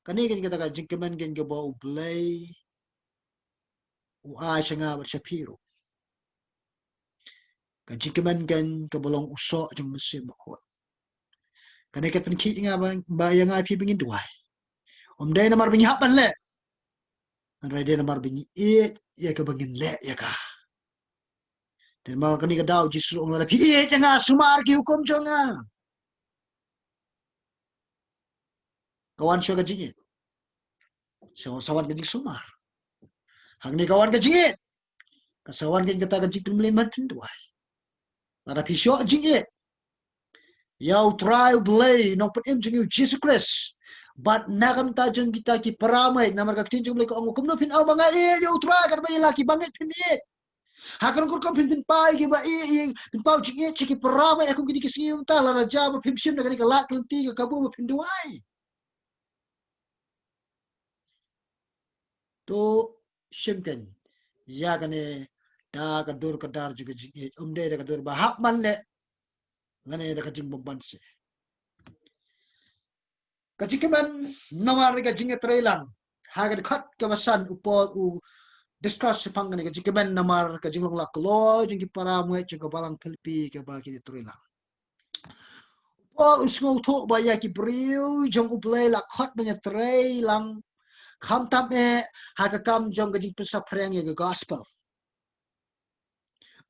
kani kan kita ka jingkemen kan ka bau play u a shanga ber shapiro ka jingkemen kan ka bolong usok jeng mesim bakot kani ka pen ki nga ba yang ai pi bingin duai dai na mar bingi hapan le rai dai na mar bingi ya ka bangin le ya ka dan mau kani ka daw jisu ong la pi nga sumar ki hukum jonga kawan syo ka jingit so sawan ka jing sumar hang ni kawan ka jingit kasawan kan kita ka jing meliman duai lara pi syo jingit Yau try blay no put im jing Jesus Christ but nagam ta jeng kita ki paramay na marga tinjung blay ko ang hukum no pin aw mga yau try kan ba laki bangit pin hakan kur kom pin pai ki ba pin pau jing ki paramay aku gidi kisiyum ta la jama pin sim na ka lak lenti ka kabu pin duai to simken ya kane da ka dur ka dar juga jing de da ka dur ba hak man le ngane da ka jing bomban se Kajikaman nawari ka jinga trailang hagan khat ka basan upol u discuss pangani kajikaman namar ka jinglong laklo jingi para mo jinga balang Philippi ka ba ki trailang Paul usngo tho ba ya ki briu jong uplay la khat banya trailang kham tam e haga kam jong ka jing pesa preng ya gospel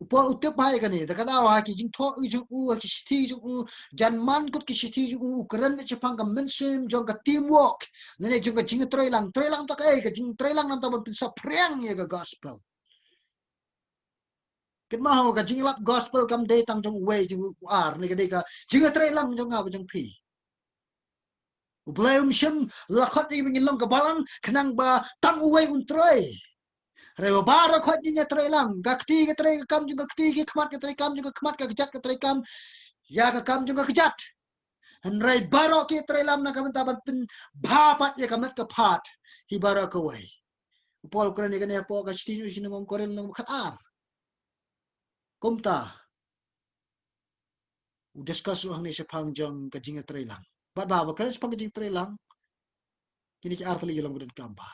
Upol utep hai kani da kada wa ki jing tho u jong u ki sti jong u jan man kut ki sti jong u kran de chapang ka mensim jong ka teamwork nene jong ka jing trailang ta ka jing trailang nam ta ban sa preng ye ka gospel ket ma ho ka jing lap gospel kam de tang jong we jong ar ne ka de ka jing trailang jong nga jong pi uplay shim la khat ni ngin long ka balang khnang ba tang u we un trai Rewa bara khot niya trailang gakti ka trai kam juga gakti ki khmat ka trai kam juga khmat ka kejat ka trai kam ya ka kam juga kejat han rai baro ki trailam na kam tabat pin bhapat ya kamat ka phat hi bara ka wai upol kran ni kan po ka sti ju sin ngom korel ngom khat ar komta u discuss hang ni se phang jong ka jinga trailang bat ba ba kan phang jing trailang kini ki ar tali long budan kamba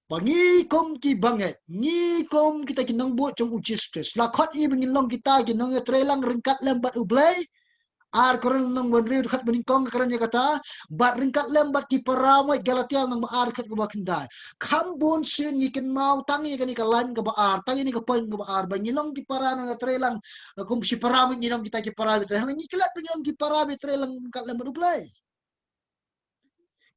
Pangikom ki banget, ngikom kita kinang buat trong uji stress. Lakot i bangilong kita kinang trelang ringkat lembat ublay. Ar koran nang banri kat beningkong karan kata bat ringkat lembat ki paramai Galatia nang ar kat ba kendai. Kambon sin yikin mau tangi kan ikalan ka ba ar, tangi ni ka poin ka ba ar bangilong ki parana trelang kum si paramai ngilong kita ki parabi trelang ngikilat bangilong ki parabi trelang kat lembat ublay.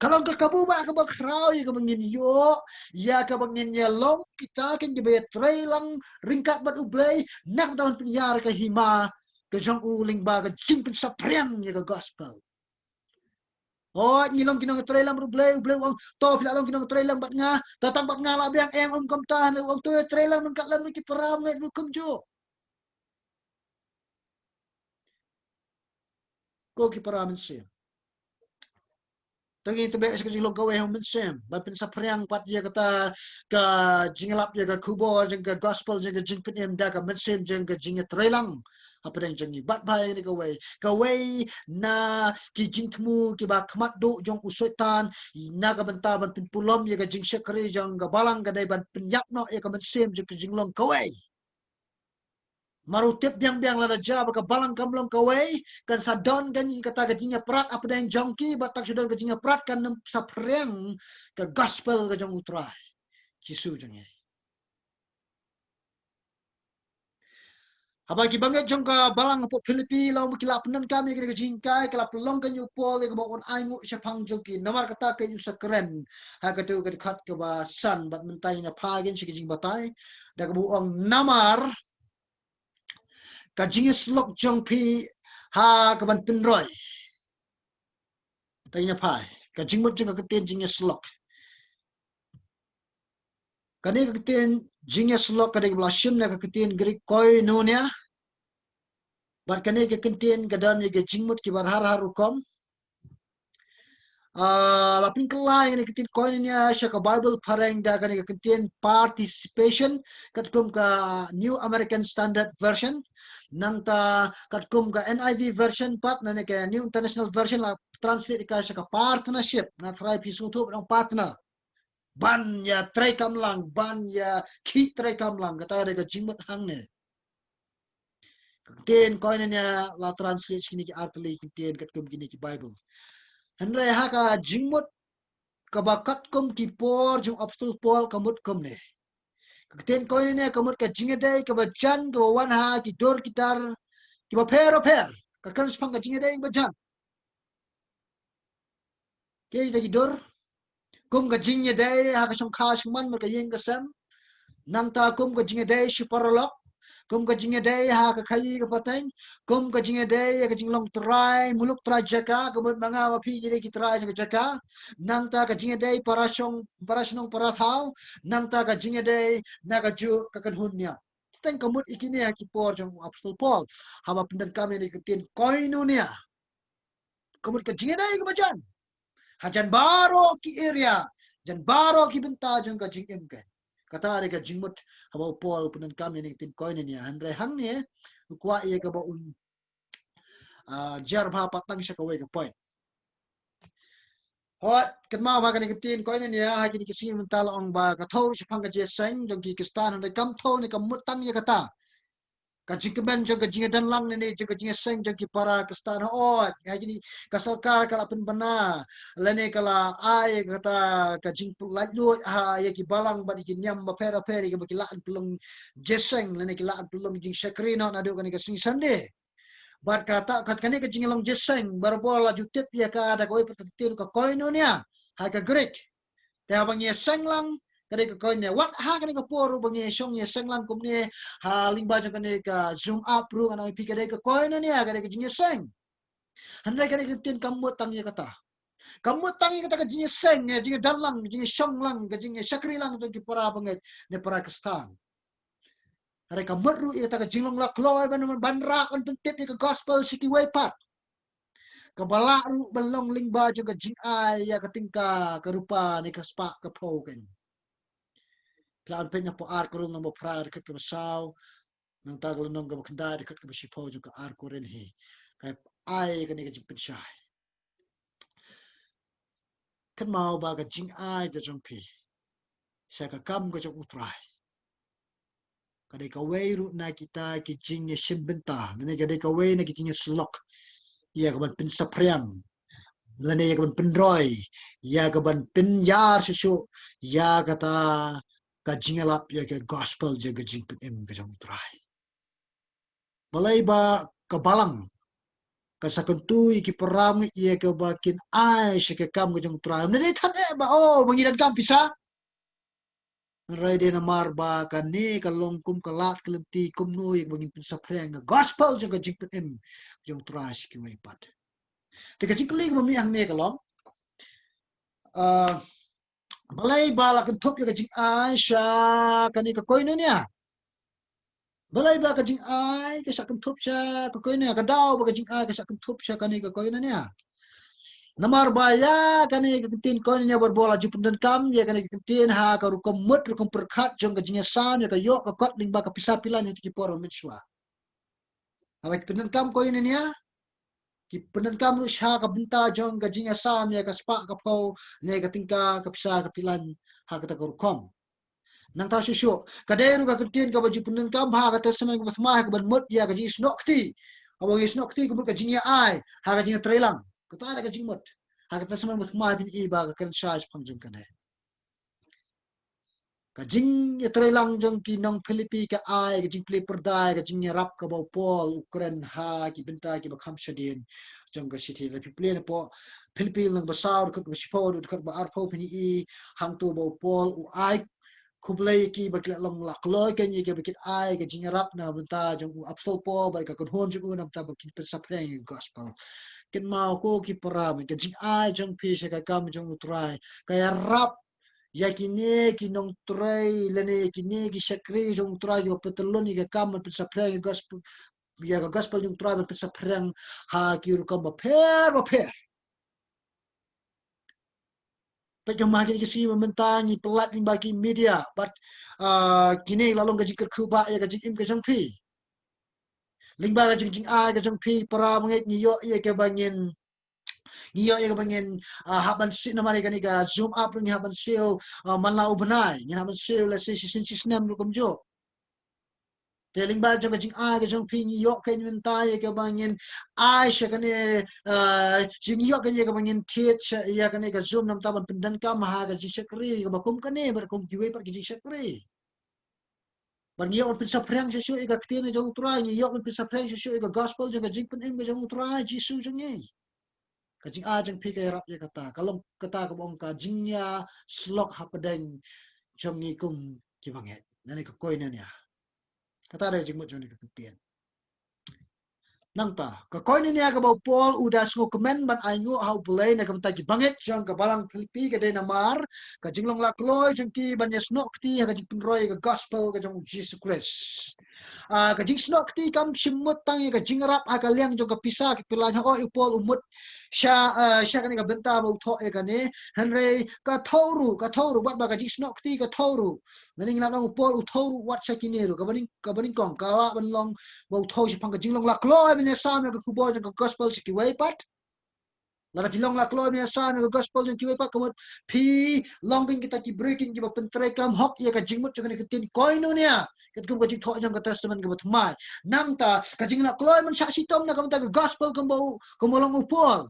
Kalau ka kabuba ka bakraw ka bangin yo ya ka bangin long kita kan gibe trailang ringkat bat ublay nak tahun penyar ka hima ka jong uling ba ka jing pen sapriang ya ka gospel. Oh ngilong kinong trailang ublay wang to pila long kinong trailang bat nga tatang bat nga labiang eng kam tan wang to trailang ringkat lam ki param ngai kum jo. Ko ki paramen sim. Tangi tebe sa kasing gawe hong mensem. Bapin sa priang pat dia kata ka jingalap dia ka kubo jeng ka gospel jeng ka jing penem da ka mensem jeng ka jing trelang. Apa yang jengi bat bai ni gawe. Gawe na ki jing temu ki ba khamat do jong usoitan na ka benta ban pin pulom ye ka jing sekre jong ka balang ka dai ban penyap no ye ka mensem jeng ka jing long gawe. Marutip biang-biang lada jaba ka balang kamlong kawai kan sadon kan kata gajinya prat apa yang jongki batak sudah gajinya prat kan sapreng ke gospel ke jong utrai Jisu jong ye. Apa ki banget jong ka balang po Philippi law makila penan kami ke jingkai kala pelong kan yu pol ke ba on ai mu syapang jongki namar kata ke yu sakren ha ka tu ke khat ke ba san bat mentai na pagin si jing batai da ke bu ong namar ka jing slok jong pi ha ka ban pinroi tanya pai ka jingmut jing ka ten jing slok kani ka ten jing slok ka de blashim na ka ten gri koi no nya bar kani ka ten ka dan ye jingmut ki bar har har kom lapin kelai ni ka ten koi nya sha ka bible pareng da kani ka ten participation kat kum ka new american standard version nang ta kat kum ka niv version pat na ne ka new international version la translate ka sha ka partnership na try pisu tu ng partner ban ya trai kamlang ban ya ki trai kamlang kata ada jingmat hang ne ten koin nya la translate kini ki artli ki ten kat kum kini ki bible andre ha ka jingmut ka bakat kum ki por jung apostol paul kamut kum ne ten koin nya kamut ka jingede ka bajan ka wan ha ki dor kitar ki ba per ka kan spang ka jingede ba jan ke ki dor kum ka jingede ha ka song kha man ma ka yeng ka sam nang ta kum ka jingede shiparlok kum ka jinge day ha ka khayi ka pateng kum ka jinge day ka jinglong try muluk try jaka ka mut manga ma phi jere ki try jaka nang ta ka jinge day parasong parathau nang ta ka jinge day na ka ju ka kan hunya teng ka mut ikini ha ki por jong apostol paul haba pindan kami ni ketin koinonia kumut ka jinge day ka bajan hajan baro ki area jan baro ki benta jong ka jingem ka kata ada ka jingmut haba pol punan kami ni tin koin ni andre hang ni kwa ye ka ba un jar ba patang sya ka we ka point hot kat ma ba ka ni tin koin ni ha ki ki sim tal ong ba ka thau sya phang ka je sen jong ki kistan ni kam thau ni ka mutang ye kata ka jingkemen jong ka jinga dan lang ni jong ka jinga sen jong ki para kistan hot ha ki ka sarkar kala pen bana lene kala ai kata ka jing pu lai lu ha ye ki balang ba ki nyam ba pera peri ka ki laan pelung jeseng lene ki laan pelung jing sakrina na do ka ni ka sing sande bar kata kat kani ka jing long jeseng bar bola jutip ya ka ada ko pertetir ka koinonia ha ka grek te abang ye seng lang kani ka koine wat ha kani ka poru bang ye song ye seng lang kumne ha lingba jang kani ka zoom up ru ana pi ka ka koinonia kani ka jing seng handai kani ka tin kamut tang ye kata kamu tangi kata ka jinge seng ya jinge darlang jinge shong lang ka jinge sakri lang to ki para banget ne para Pakistan are ka meru ya ta ka jinglong la kloy ban bandra on tip ka gospel siki way pat ka bala ru balong lingba jo ka jing ai ya ka tingka ka rupa ne ka spa ka poken plan penya po ar ko no mo pra ka ka saw nang tagal nong ka kanda ka ka si po jo ka ar ko ren hi ka ai ka ne ka jing pinshai kan mau ba ka jing ai ka jong pi sa ka kam ka jong utrai kadai ka wei ru na kita ki jing ye shimbenta ne kadai ka wei na ki jing slok ya ka ban pin sapriang lane ya ka ban pin roi ya ka ban pin yar shu ya kata ka jing lap ya ka gospel je ka jing pin em ka jong utrai balai ba ka balang ka sakentui ki peram ye ka bakin ai she ka kam ka jong utrai ne than e ba oh mangidan kam pisa rai de na mar ba ka ne ka long kum ka lat kelenti kum no ik bangin pin sapreng gospel jong ka jing pin em jong utrai ki wei pat te ka jing ling mi ang ne ka long balai bala kan thop ka jing ai sha ka ni ka koi no nya balai ba ka jing ai ka sa kan thop sha ka koi ne ka dau ba ka jing ai ka sa kan thop sha ka ni ka koi no nya namar baya ka ni ka tin koi ne ber bola ju pun kam ya ka ni ka tin ha ka ru kom mut ru kom perkhat jong ka jing san ya ka yo ka kot ling ba ka pisa pilan ya ki por mit shwa awak pun kam koi ne nya ki pun kam ru sha ka binta jong ka jing sam ya ka spa ka pau ne ka tingka ka pisa ka pilan ha ka ta ka ru kom nang ta shu kaderu ka kutin ka baju punun kam ha ka tasman ka mathma ka ban mut ya ka ji snokti awang ji snokti ka ka jinya ai ha ka jinya trelang ka ta ka jing mut ha ka tasman mathma bin i ba ka kan shaj pangjung ka ne ka jing ya trelang jong ki nong philippi ka ai ka jing play perdai ka jinya rap ka bau pol ukren ha ki binta ki ba kham shadin jong ka city la play na po philippi lang ba saur ka ba sipo ka ba arpo pini i hang tu bau pol u ai kublai ki bakla long la kloi kan ye ke bakit ai ke jingarap na benta jong apstol po ba ka kon hon jong na ta bakit pe sapreng gospel ken mau ko ki param ke jing ai jong pi se ka kam jong utrai ka ya rap ya ki ne ki nong trai le ne ki ne ki sakri jong utrai yo petelon ke kam pe sapreng gospel ya ka gospel jong utrai pe sapreng ha ki ru kam ba per pejamah kini kesi mementangi pelat ni bagi media but kini lalong gaji kerkuba ya gaji im ke jangpi lingba gaji jing a ke jangpi para menget niyo ya ke bangin niyo ya ke bangin haban sit na mari kani ga zoom up ni haban seo manlau benai ni haban seo la si sin si snam lu kumjo teling ba jang gaji a ke jangpi niyo ke ni menta ya ke bangin ai sha kani jing niyo ke ya ke bangin tet ya kani ga zoom nam taban pendan ka maha gaji shakri ga bakum kani berkum kiwe par gaji shakri Bang yo pin saprang sesu ega ktene jong utrai ni yo pin saprang sesu ega gospel jong jing pin em jong utrai jisu jong ni ka jing a jong pike rap ya kata kalong kata ko bong ka jingnya slok hapadeng jong ni kum ki banget nani ko koin ya kata ada jing mo jong ni ka ktien nang ta ka koin ni aga bau pol udah ngo kemen ban ai ngo hau bulai na kam ta ki banget jong ka balang Filipi ka de na mar ka jinglong la kloi jong ki ban yes nok ti ka jing pin roi ka gospel ka jong Jesus Christ ka jing snok ti kam simut tang ka jing rap ka liang jong ka pisa ki pilan ha o ipol umut sha kan ka benta ba utho e ka ne henry ka thoru wat ba ka jing snok ti ka thoru naning la nong pol uthoru wat sa kineru ka baning kong ka la ban long ba utho si pang ka jing long la kloi ben sam ka kubo jong ka gospel si ki wei pat Lara pilong la kloi me sa na gospel jong ki wei pat kamot pi longing kita ki breaking ki ba pentre kam hok ye ka jingmut jong ka tin koino nia ket kum ka jing tho jong ka testament ka bat mai nam ta ka jing la kloi man sa si tom na kam ta gospel kam bau kam long upol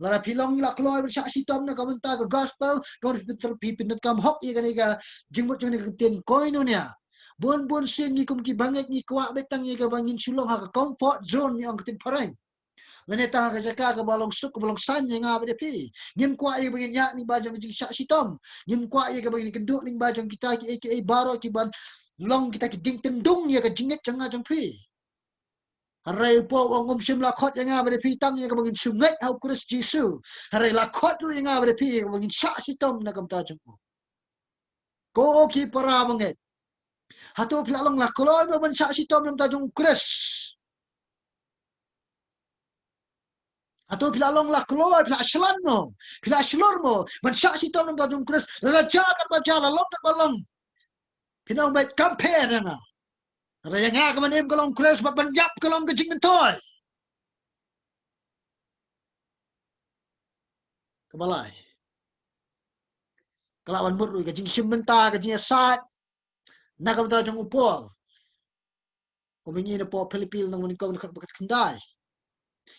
lara pilong la kloi man sa si tom na kam ta gospel kam pi pinat kam hok ye ka jingmut jong ka tin koino nia bon sin ni kum ki banget ni kwa betang ye ka bangin sulong ha ka comfort zone ni ang tin pareng Laneta ka jaka ka balong suk balong san nga ba pi ngim kwa ye bagin ya ni ba jong jing sha sitom ngim kwa ye ka bagin kenduk ning ba jong kita ki aka baro ki ban long kita ki ding tendung ye ka jinget janga jong pi harai po wong sim la khot nga ba pi tang ye ka bagin sungai hau Kris Jesu harai la khot lu nga ba pi ka bagin sha sitom na kam ta jong ko ki para banget hatu pla long la koloi ba ban sha sitom nam ta jong Kris atau pila long la kloy pila aslan mo pila aslor mo man sya si tom ng gadung kres la jalan ba jalan long tak balong pinang bait campaign nga raya nga ka manim kalong kres ba banjap kalong gajing toy kabalay kelawan mut ka jing simenta ka jing sat na ka ta jong upol ko mingi na po Philippines nang ko bakat kendai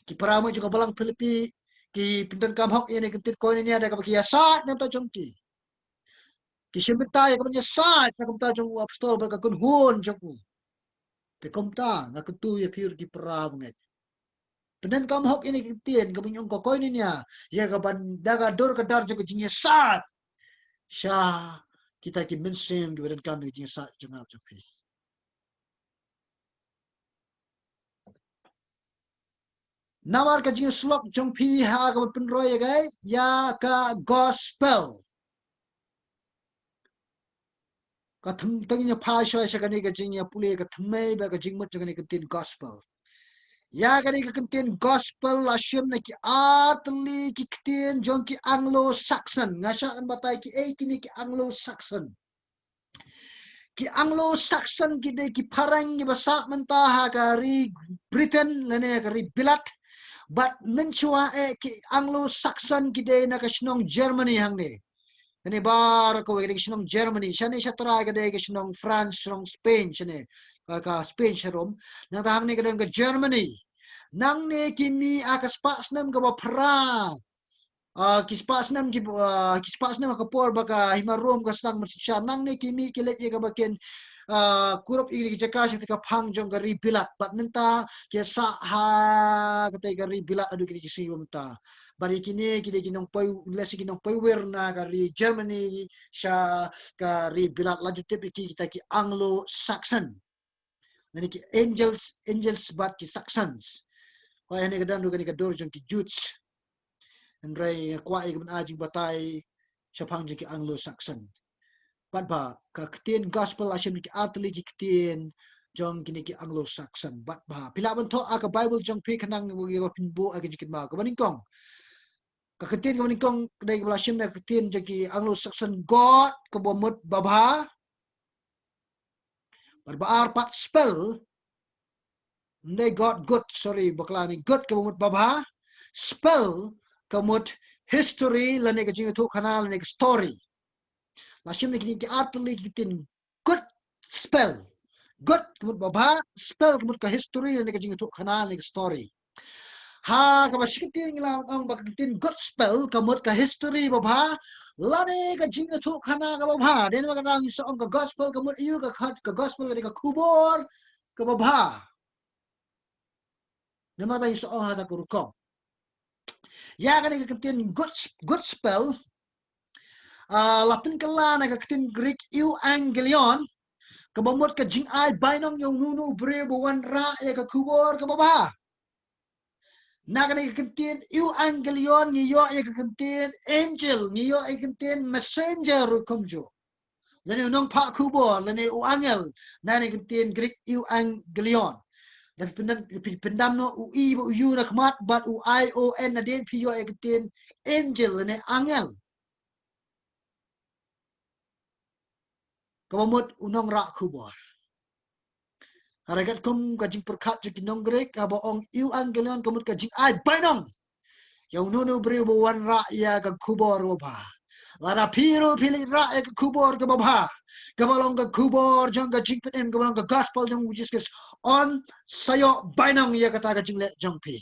ki paramo juga balang Philippines ki pindan kam hok ini kentit ko ini ada ka bakia sat na ta jong ki simenta ya ka banya sat na ka ta jong apostol ba ka kun hun jong ke kom ta na ka tu ya pure ki paramo ngai pindan kam hok ini kentit ka banya ko ini ya ya ka ban daga dor ka dar jong jing sat sha kita ki mensim di badan kami jing sat jong ap jong Nawar ka jing slok jong pi ha ka penroy gai ya ka gospel ka thum tangnya pha sha sha ka ni ka jing ya pule ka thmei ba ka jing mut ka ni ka tin gospel ya ka ni ka tin gospel la shim na ki atli ki tin jong ki anglo saxon ngasha an batai ki ki ni ki anglo saxon ki de ki parang ki basak mentah ha ka ri Britain lene ka ri bilat but menchua ki Anglo-Saxon kide na kasnong Germany hangni. Kani bar ko kide kasnong Germany. Shani siya try kide kasnong France, kasnong Spain shani. Ka Spain siya rom. Nang tahang ni kide ka Germany. Nang ni kimi akaspas nam ka pra. Kispas nam ka por baka himarom ka stang marsya. Nang ni kimi kilet ka bakin kurup ini jaka sih tika pang jong gari bilat bat menta kiasa ha kata gari bilat adu kini kisi menta bari kini kini kinong pay lesi kinong paywer na gari Germany sya gari bilat laju tepi kita ki Anglo Saxon nani ki angels bat ki Saxons kaya ni kadam du kani kador jong ki Jutes andrai kwa ikman ajing batai sya pang jong ki Anglo Saxon Pat ba ka ketin gospel asyam ki atli ki ketin jong kini ki Anglo Saxon bat ba pila ban tho ka Bible jong pi kanang gi ko pinbu agi jikit ma ko baning kong ka ketin ko baning kong dai ko asyam na ketin jong ki Anglo Saxon God ko bomut babha barbaar pat spell ndai God good sorry bakla ni good ko bomut babha spell ko mut history lane ka jing thu kanal ne story Lashim ni ki atli kitin good spell. Good kemut babha spell kemut ka history ni ka jing tu khana ni story. Ha ka basikitin ngila ang bakitin good spell kemut ka history babha lani ka jing tu khana ka babha den wa ka so ang ka gospel kemut iu ka khat ka gospel ka kubor ka babha. Nama ta iso ha ta kuruko. Ya ka ni ka kitin good spell lapin kala na ka kitin Greek euangelion kabamot ka jing ay bainong yung nunu bre buwan ra ya ka kubor ka baba nakani ka kentin yu angelion niyo ya ka kentin angel niyo ay kentin messenger kumjo lani nong pa kubor lani u angel nani kentin Greek yu angelion dan pendam no u i bu yu na kmat but u I o n na den pi yo ay kentin angel lani angel kabamot unong ra kubor Haragat kum kajing perkat jik nong grek abo ong iu angelion kumut kajing ai bainong. Yang nunu beri buwan ra ya ka kubor ba. Lara piro pili ra ya ka kubor ka ba. Kabalong ka kubor jong ka jing petem kabalong ka gospel jong which is on sayo bainong ya kata ka jing le jong pi.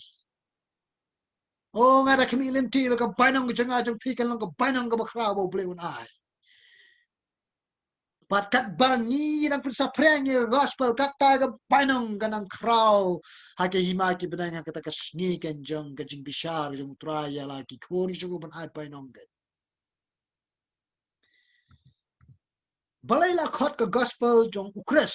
Oh ngada kami limti ka bainong ka jong pi kalong ka bainong ka bakra bo blewun ai. Pat kat bangi nang pensa preng gospel kata ga painong ganang kraw hake hima ki benang kata ka sneak and jong ka jing bishar jong traya la ki kori jong ban ai painong ga balai la khot ka gospel jong ukres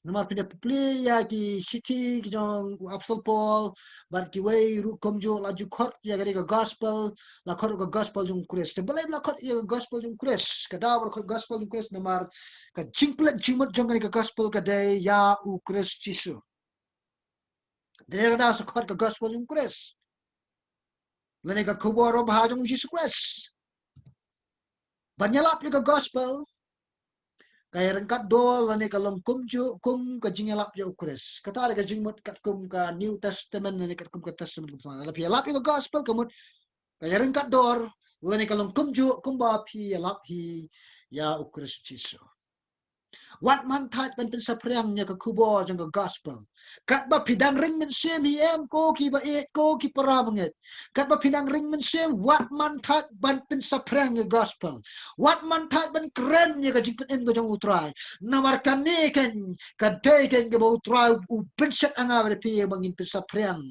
namar pinda pli ya ki city ki jong apostol paul bar ki way ru komjo la ju khot ya ga gospel la khot ka gospel jong ukres balai la khot ya gospel jong ukres ka da bar khot gospel jong ukres namar ka jingplet jingmot jong ka gospel ka day ya ukres jisu dere da sa khot ka gospel jong ukres lani ka kuboro ba jong jisu ukres banyalap ya ka gospel kaya rengkat dol lani kalong kum ka jingalap ya ukres kata ada ka jingmot kat kum ka new testament lani kat kum ka testament kum sama lapi lap ya gospel kumut kaya rengkat dor Lani kalong kumju kumba pi lap hi ya ukris Jisu. Wat man tat ban pen sapriang nya ka kubo jang ka gospel. Kat ba pidang ring men sem hi em ko ki ba et ko ki para banget. Kat ba pidang ring men sem wat man tat ban pen sapriang nya gospel. Wat man tat ban keren nya ka jipet en ko jang utrai. Namarkan ne ken ka dai ken ka ba utrai u pen set anga ba pi bangin pen sapriang.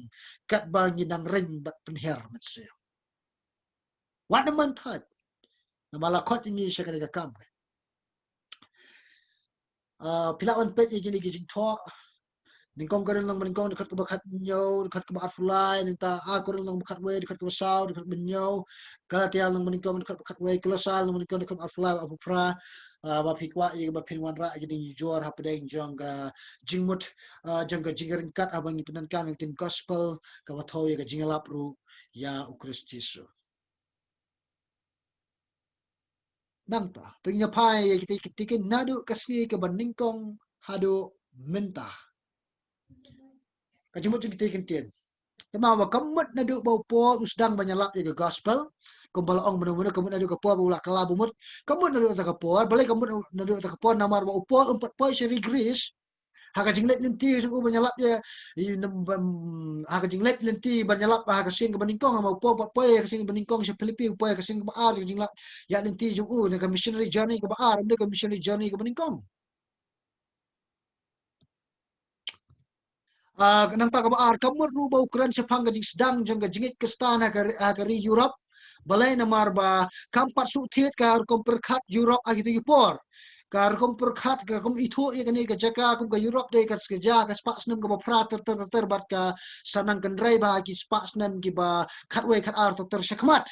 Kat ba ngidang ring bat pen her men sem. Wat man tat. Namalakot ini siya ka kam. Pilawan pet ye gini gijing talk ningkong ko rin lang maningkong dekat ko bakat nyaw dekat ko bakat fulay ninta ko rin lang bakat way dekat ko saw dekat benyaw katial lang maningkong dekat bakat way kolosal lang maningkong dekat bakat fulay apu pra ba pikwa ye ba pinwan ra gini jor hapdeng jong ga jingmut jong ga jingarin kat abang ipunan kang tin gospel ka watho ye ga jingalap ru ya ukris Jisu namta tingnya pai ye kitikin nadu kasni ke baningkong hado mentah kajumut kita kentian. Tama wa kamut na do bau po usdang banyalap ya gospel. Kumbala ong menu kamut na do kapo bula kala bumut. Kamut na do ta kapo balai kamut na do ta kapo namar wa upo 4 sa Greece. Haka jinglet linti sung banyalap ya haka jinglet linti banyalap haka sing baningkong ma upo 4 ka sing baningkong sa Philippines upo ka sing baar jinglat ya linti sung na ka missionary journey ka baar ka missionary journey ka baningkong. Nang tagabaar kamur ruba Ukraine sa panggajing sedang jang gajingit kestana kari Europe balay na marba kampat sutit kar komperkat Europe agito yupor kar komperkat ka kum ito ikani ka jaka kum ka Europe de kas keja kas pasnam ka bapra ter bat ka sanang kendrai ba ki pasnam ki ba katwe kat ar ter syakmat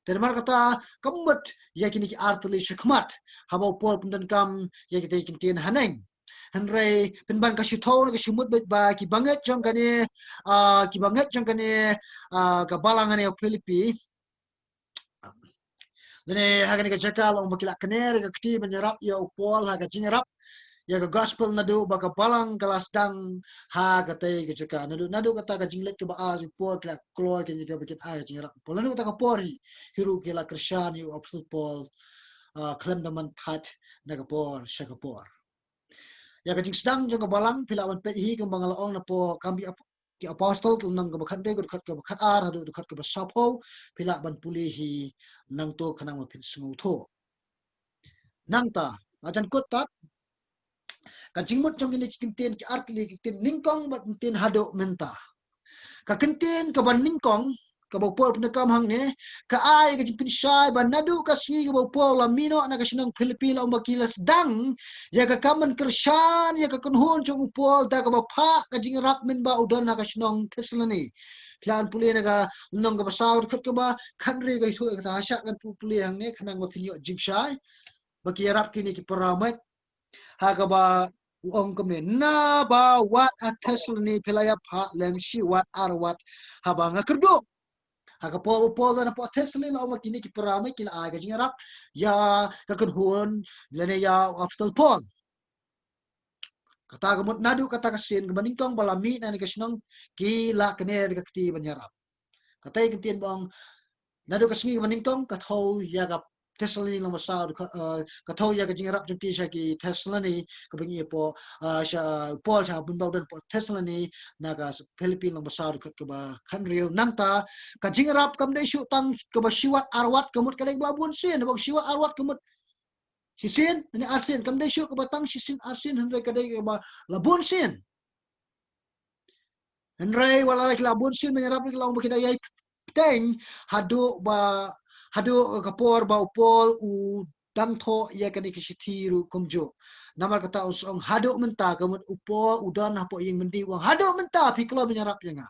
termar kata kamut yakini ki artli syakmat haba pol pundan kam yakite kintin haneng Henry penban kasih tahu nak simut ba ki banget jong kane ki banget jong kane ka balangan ya Filipi dene hagan ka jakal ong bakila kane ka kti menyerap ya upol ha ka jinyerap ya ka gospel nadu ba ka balang kelas dang ha ka te ka jaka nadu kata ka jinglet ke ba a upol kla kloy ke jika bikin ay jinyerap pol nadu kata ka pori hiru kila krisyan yu apsul pol klem daman pat na ka por syakapor ya kajing sedang jang balang pilawan pe hi kang bangalaong na po kambi ki apostol kung nang kabakan de kat ka bakat ar hadu kat ka basapo pila ban pulihi nang to kanang mapin sungu tho nang ta ajan kot ta kajing mut jang ini kinten ki artli kinten ningkong bat kinten hado menta ka kinten ka ban ningkong ka bopol penekam hang ne ka ai ka jipin syai ban nadu ka swi ka bopol la mino na ka sinang Pilipino makilas dang ya ka kaman kersyan ya ka kunhun jong upol ta ka bapa ka jingrap min ba udon na ka sinang Teslani plan puli na ka nong ka basaw kat ka ba kanri ka itu ka hasya kan puli hang ne kanang mafinyo jingsyai bakirap kini ki paramat ha ka ba uong kami na ba wat at Teslani pilaya pa lem shi wat arwat habang kerdo haka po na po Tesla la makini ki paramay kila aga jingarap ya kakunhun lene ya apostol Paul kata gamot nadu kata kasin kebaningkong balami na ni kasinong kila kene kati banyarap katay kintian bang nadu kasingi kebaningkong katho ya ka Tesla ni lang masaw katho ya ka jingarap jung ti siya ki Tesla ni kabingi po siya Paul siya bunbaw dan po Tesla ni naga Philippine lang masaw kat ka ba kanriyo nangta ka jingarap kam day tang ka ba siwat arwat kamut kalay babun sin bang siwat arwat kamut sisin ni asin kam day ka ba tang sisin asin henry kaday ka ba labun sin henry wala like labun sin menyarap ni lang bakidayay teng hadu kapor ba upol u dangtho ya kani kisitiru kumjo namar kata usong hadu menta kamut upo udan hapo yang mendi wang hadu menta piklo menyarap yang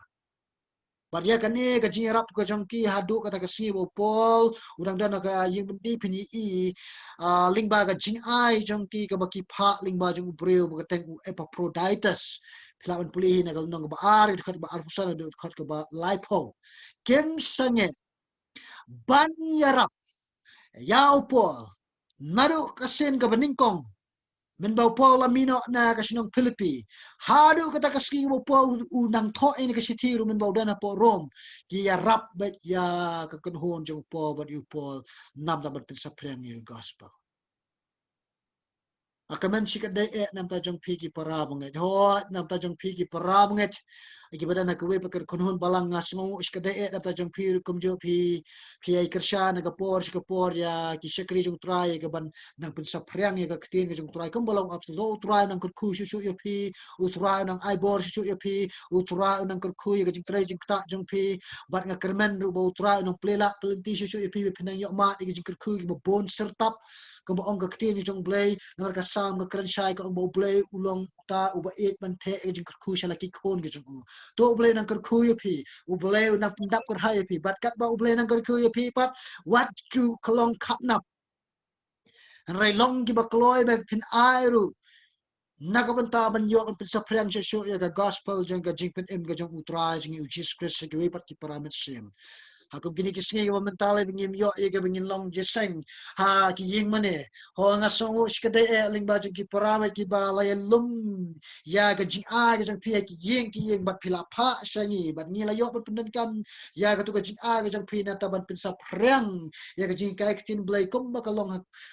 Barya kani ka jingarap ka jangki hadu kata ka si upol udang dan ka yang mendi pini i lingba ka jing ai jangki ka baki pha lingba jang ubreu ka teng Epaphroditus pilawan pulih na ka nang ba ar dekat ba arpusan dekat ka ba lipo kem sange ban yarap yaw po naru kasin ka baningkong men bau Paul amino na kasinong Philippi hadu kata kaski bau Paul unang tho ini kasitiru men bau dana po Rom ki ya rap bet ya kakenhon jong Paul but you Paul nam da bet sapreng you gospel akamen sikade nam ta jong pi ki para banget ho nam ta jong pi ki para banget iki badana ka we pakar kunhon balang ngasngo iskade nam ta jong pi kumjo pi ai kersha na ka por ya ki sekri jong trai ka ban nang pun saprang ya ka ktin ka jong trai kum balang up lo trai nang ku shu yo pi u trai nang ai bor shu yo pi u trai nang ku ya ka jong trai jong ta jong pi bat nga kermen ru bo trai nang plela pelenti shu yo pi pinang yo ma ki jong ku ki bon sertap ka bo ong ka ktin jong blay ngar ka sam ka kran shai ka ong bo blay ulong ta uba et man the e jing ku shala ki khon ge jong to blay nang ku yo pi u blay nang pundap kur hai pi bat kat ba u blay nang ku yo pi pat wat chu klong khap nap rai long ki ba kloy ba pin ai ru nakabanta ban yo kan pisa prem che sho ya ga gospel jeng ga jing pin im ga jong utrai jing u Jesus Christ ge we pat ki paramit sim aku gini kisngi ga mentale bingim yo ye ga bingin long jeseng ha ki ying mane ho nga song us ka de ling ba ki parama ki ba la lum ya ga jing a ga jang pia ki ying bat pila pha shangi bat ni la yo bat penden kam ya ga tu ga jing a ga jang pina ta ban pinsa prang ya ga jing kai tin blai kom ba ka long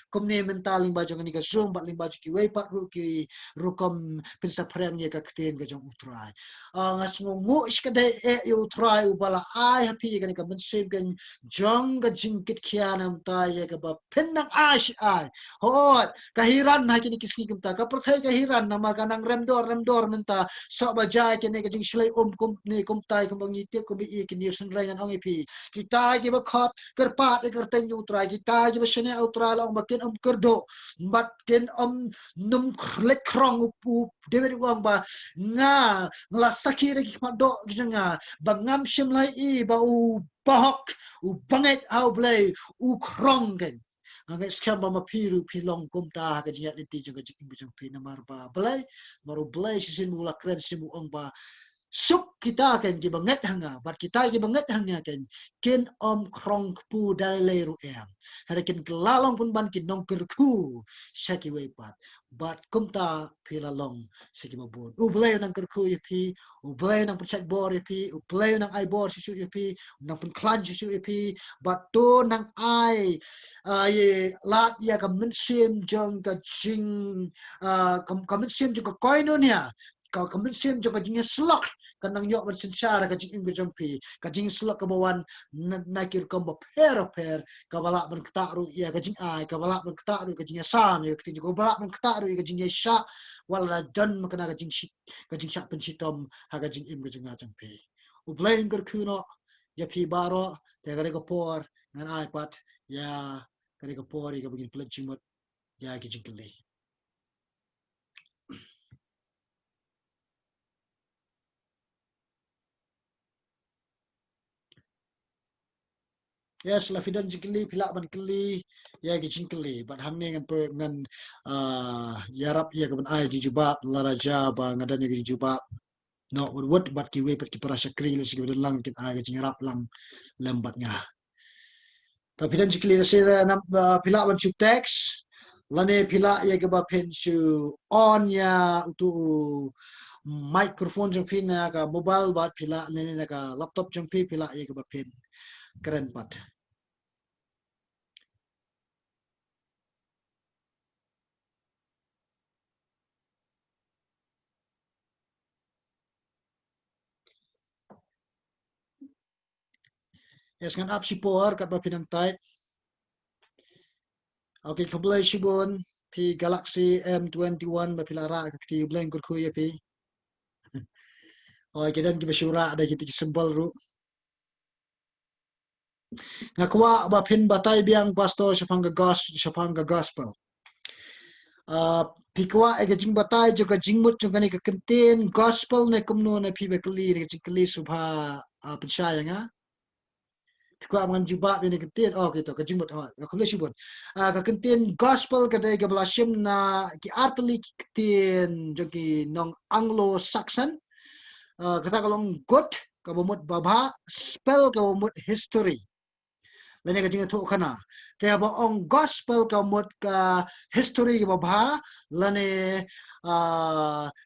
kom ne mentaling ba jang ni ga zoom bat ling ba ki we pat ru ki ru kom pinsa prang ya ga kten ga jang utrai nga song mu iska de yo utrai u bala ai happy ga ni ka sibgan jong ga jingkit khianam ta ye ga ba phennak ash ai hot kahiran na kini kiski kumta ka prothai kahiran na ma kanang remdor menta so ba jai kini ga jing shlai kum ne kum tai kum ngi te kum i kini sun rai an pi kita ji ba khot ker pat ker ten yu trai kita ji ba shene utra long ba ken kerdo bat ken num lek krong u dewe wang ba nga ngla sakire ki do nga ba ngam shimlai i ba u bahok u banget au blay u krongen ngai skamba ma piru pilong kumta ga jiat ti juga jing bujang pina marba blay maru blay sisin mula kren simu ong ba suk kita kan ki banget hanga bat kita ki banget hanga kan kin krong pu dale ru em hare kin lalong pun ban kin nong kerku shaki we pat bat kumta pila long siki mabun u blay nang kerku pi u blay nang perchat bor pi u blay nang ai bor sisu pi nang pun klan sisu pi bat to nang ai ye lat ya ka min sim jong ka jing ka min sim jong ka koino nia kau kemensim juga jingnya selok kanang yok bersensara ka jing berjumpi ka jing selok ke bawan nakir kombo per kabalak ben ketaru ya ka jing ai kabalak ben ketaru ka jingnya sam ya ketin juga balak ben ketaru ka jingnya sya wala dan makana ka jing shit ka jing syak pensitom ha ka jing im ka jing jumpi u blain ker kuno ya pi baro te ka ko por ngan ai pat ya ka ko por ka begin pelajimut ya ki jing kali. Yes, la fidan jikli pilak ban kli ya gi jingkli but hamne ngan per ngan yarap ya kan ai ji jubab la raja ba ngadan gi jubab no would but ki we per ki para sakri le sigi lang kit ai gi jingrap lang lembat nga ta fidan jikli se na pilak ban chup tax lane pilak ya ga ba pen chu on ya tu microphone jong pin na ka mobile bat pilak ne na ka laptop jong pi pilak ya ga ba pen keren pat. Yes, ngan up si por kat ba pinang type. Okay, kablay sibon pi Galaxy M21 ba pilara ka ti bleng kur kuya pi. Okay, kedan ki basura ada kita sembal ru. Ngakwa ba pin batay biang pastor sapanga gospel. Pikwa ega jing batay juga jingmut juga ni ka kentin gospel ne kumno na pi bekli ni jingkli subha pensaya nga. Ko aman jubab ni kentin oh gitu ka jingmut oh ka kule sibon ka kentin gospel ka dai ga blasim na ki artli kentin jogi nong anglo saxon kata kalong god ka bomot baba spell ka bomot history lene ka jinga thu khana te ba ong gospel ka mot ka history ka ba lane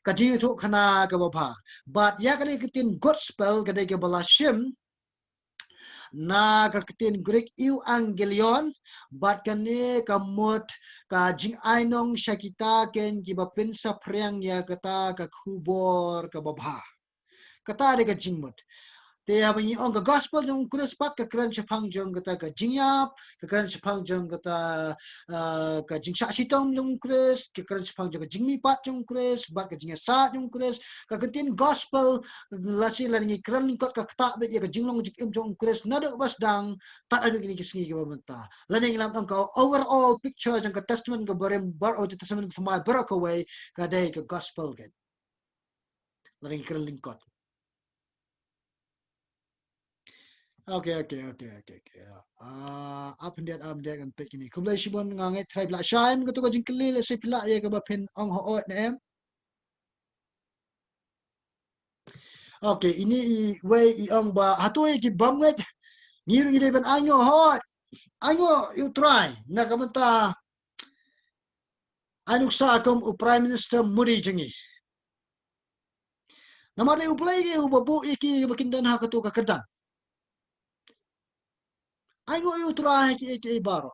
ka jinga thu khana ka ba but ya ka ke tin gospel ka de ke bala shim na ka tin Greek evangelion but kane ka mot ka jing ainong shakita ken ki ba pinsa priang ya kata ka khubor ka ba kata de ka jingmot te abani on ka gospel jong kunes pat ka kran chapang jong kata ka jingyap ka kran chapang jong kata ka jingsha sitong jong kres ka kran chapang jong ka jingmi pat jong kres bat ka jingya sa jong kres ka ketin gospel lasi lan ngi kran kot ka kata be ya ka jinglong jik jong kres nado bas dang tat adu kini kisngi ka bamanta lan ngi lam ka overall picture jong ka testament ka barem bar o testament for my barakaway ka dai ka gospel kan lan ngi kran kot. Okay. Update kan pek ini. Kumlai sibon ngangai try pula shine ko to ko jingkli le se pula ye ka ba pin ong ho ot na em. Okay, ini way I ong ba hatoi ki bamwet ngiru ngi ben anyo hot. Anyo you try. Na kamanta anuk sa kom u prime minister muri jengi. Namare u play ge u babu iki bakin dan ha ka to ka kedan. Anyo you try ki baro.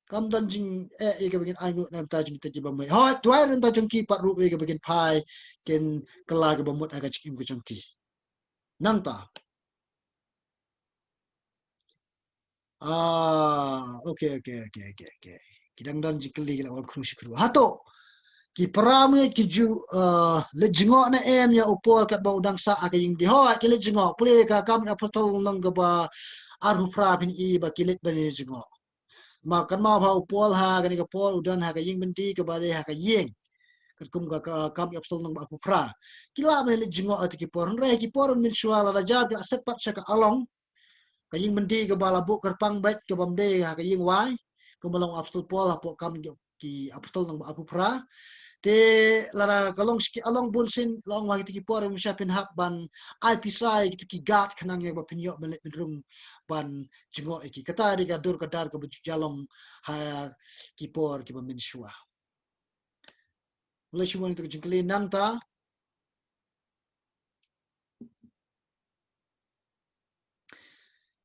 Kam dan jing e ka begin anyo nam ta jing ta jibam mai ha tuai ren ta jing ki pat ru e ka begin pai ken kala ka bamut aga chikim ku jang ki nang ta Okay. Kidang dan jikli kila wal khru shikru hato ki prame ki ju le jingo na em ya upol kat ba udang sa aga ying di ho ki le jingo pule ka kam ya potol nang ga ba arhu pra bin I ba ki le da le jingo ma kan ma ba upol ha ga ni ka pol udan ha ga ying bin di ka ba le ha ka ying kum ka kam ya potol nang ba pra kila me le jingo at ki por re ki por min shwala la jab ya set pat shaka along ka ying mendi ka bala bu kerpang bet ka bamde ka ying wai ka balong apostol Paul apo kam ki apostol nang apu pra te lara kalong ski along bulsin long wa ki por mi shapin hak ban ai pisai ki gat kanang ya ba pinyo melet bedrung ban jingo iki kata di ka dur ka dar ka bu jalong ha ki por ki ba min shua mulai shua itu jingkli nang ta.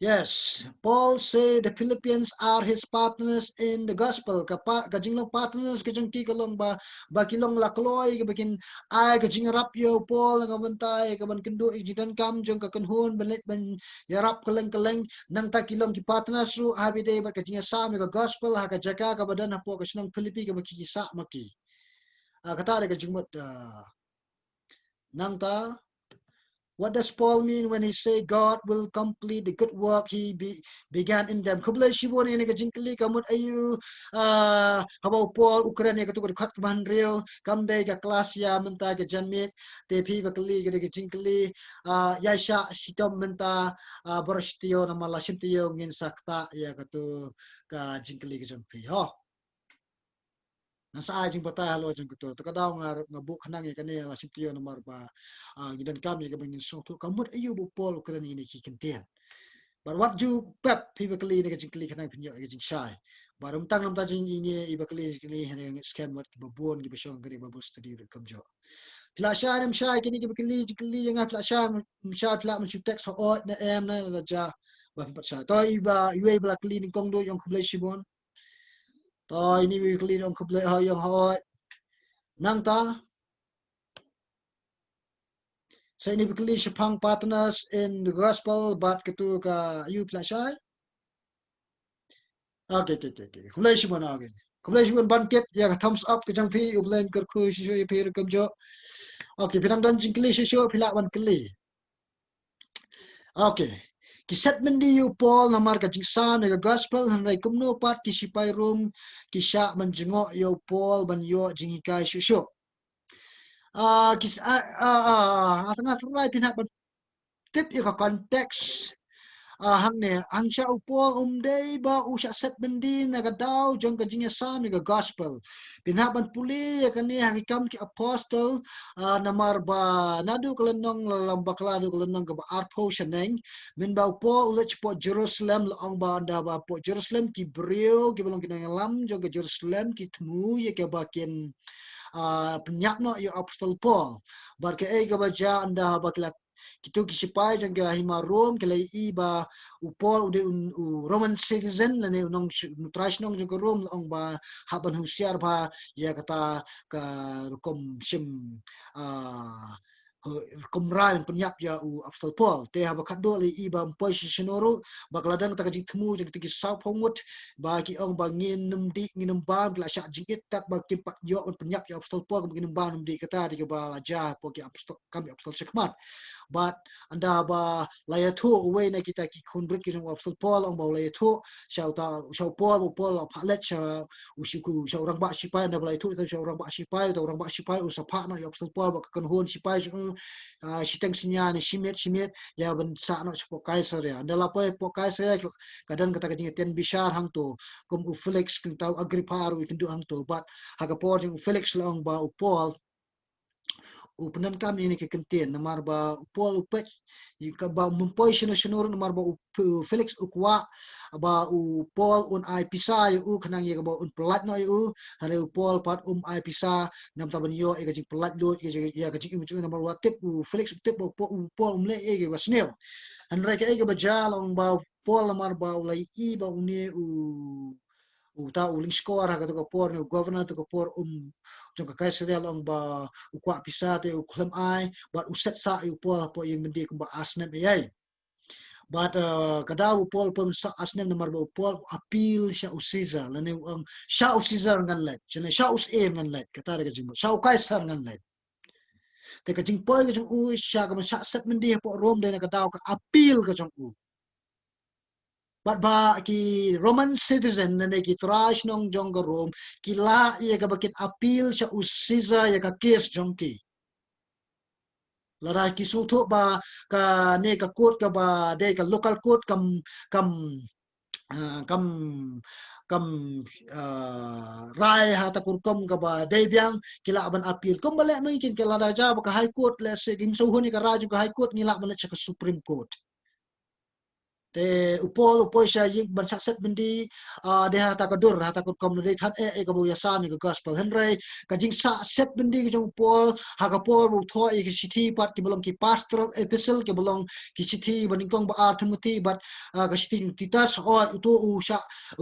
Yes, Paul said the Philippians are his partners in the gospel. Kajinglong partners kajang ki kalong ba kilong lakloy kabakin ay kajing rap yo Paul ngabantay kaban kendo ijidan kam jong kakanhon balit ban yarap kaleng nang ta kilong ki partners ru habi day ba kajing sa ka gospel ha kajaka kabadan hapo kasinong Philippi kabakikisa maki. Kata ada kajing mot nang ta. What does Paul mean when he say God will complete the good work he began in them? Kublai shibon ini kajingkli kamut ayu habaw Paul Ukraine ka tukod khat man rio kamday ka klasya menta ka janmit te phi bakli ka kajingkli yaisha sitom menta borostio na mala simtiyo ngin sakta ya katu ka jingkli ka jampi ho. Nasa ajing batay halo jeng kuto to kadaw nga bu khanang ikane la simtiyo na marba gidan kami ka bangin so to kamut ayu bu pol ukran ini ki contain but what you pep typically ni kajing kli khanang pinyo kajing shy barum tang nam ta jing ini ibakli kli hene scam wat ki babon ki basong gari babul study kamjo pla shy nam shy kini ki bakli kli nga pla shy pla man text ho na em na la ja ba pat shy to iba iwe bla kli ni kong do yang khlai shibon to ini wi kli yang khlai ha yang ho nang ta significantly shapang partners in the gospel but ketu ka you plasai okay kulai shibon again kulai shibon banket ya thumbs up ke jang phi ublen kar khu shi phi kam jo okay pinam dan jingkli shi sho phila ban kli okay kisat mendi you Paul namar ka jingsan ga gospel han rai kumno pat ki sipai room ki sha man jingo yo Paul ban yo jingikai sho atanga try pinha tip ika context hang ne hang sha upol day ba usha set bendi na gadau jong ka jinya sami ga gospel pinaban puli kan ni hang kam ki apostle namar ba nadu kalenong lamba kladu kalenong ga arpo shaneng min ba upol lech po Jerusalem long ba anda ba po Jerusalem ki brio ki belong ki lam jong ga Jerusalem ki tmu ye ka bakin penyak no yo apostol Paul bar ke ga baja anda ba kitu kisipai jang ga hima Rome kala iba upol ude Roman citizen lane unong trash nong jang Rome ong ba haban husiar ba ya kata ka rukom sim uh, kumran penyak ya apostol Paul te haba kado le iba mpoi sinoro bakladang ta kajing temu jang tigi sau pomut ba ki ong ba ngin numdi nginum ba la sya jingit tak ba kimpat yo penyak ya apostol Paul nginum ba numdi kata di ba laja po ki apostol kami apostol sekmat but anda ba layatu uwe na kita ki kunbrit ki jong apostol Paul ong ba layatu syau Paul palet sya usiku sya orang ba sipai anda ba layatu sya orang ba sipai atau orang ba sipai usapa na apostol Paul ba kan hon sipai siteng sinya ni simit ya ben sa no po kaiser ya anda la po kaiser kadang kata ka ten bishar hang to kum Felix kin tau Agrippa ru kin du hang to but haga por jong Felix long ba Paul upenan kami ini ke kentien namar ba Paul upet ka ba mumpoi sino namar ba Felix ukwa ba Paul un ai pisa yu kanang ye ba un pelat no yu hare Paul pat ai pisa nam taban yo e ka jing pelat lut ya ka jing namar watit Felix utip Paul umle e ke wasneo han reka e ke ba jalong ba Paul namar ba ulai i ba une uta uling skor ha to por no governor to por jong ka kaisel long ba ukwa pisa te uklam ai but uset sa u po yang mendi ko ba asnem ai but kada u pol pom sa asnem namar ba pol appeal sha usiza lane sha usiza ngan let chene sha us em ngan let kata ga jing sha kaisar ngan let te ka jing pol ga jong u sha ga sha set mendi po rom de na kada ka appeal ga jong u but ba ki Roman citizen na ki trash nong jong ga Rome ki la ye ga bakit appeal sa usiza ye ka case jong ki lara ki suto ba ka ne ka court ka ba de ka local court kam kam kam rai ha ta kur kom ka ba de byang kila ban appeal kom bale mo kin kila da ja ba ka high court le se kim so honi ka raju ka high court nila ban sa ka supreme court te upol siya yig bansak set bendi de hata kadur hata kut kom de khat e ka bu ya sami ka gospel henry ka jing sa set bendi ki jong pol ha ka pol bu tho e ki city pat ki belong ki pastoral epistle ki belong ki city baning kong ba artmuti but ka city titas o itu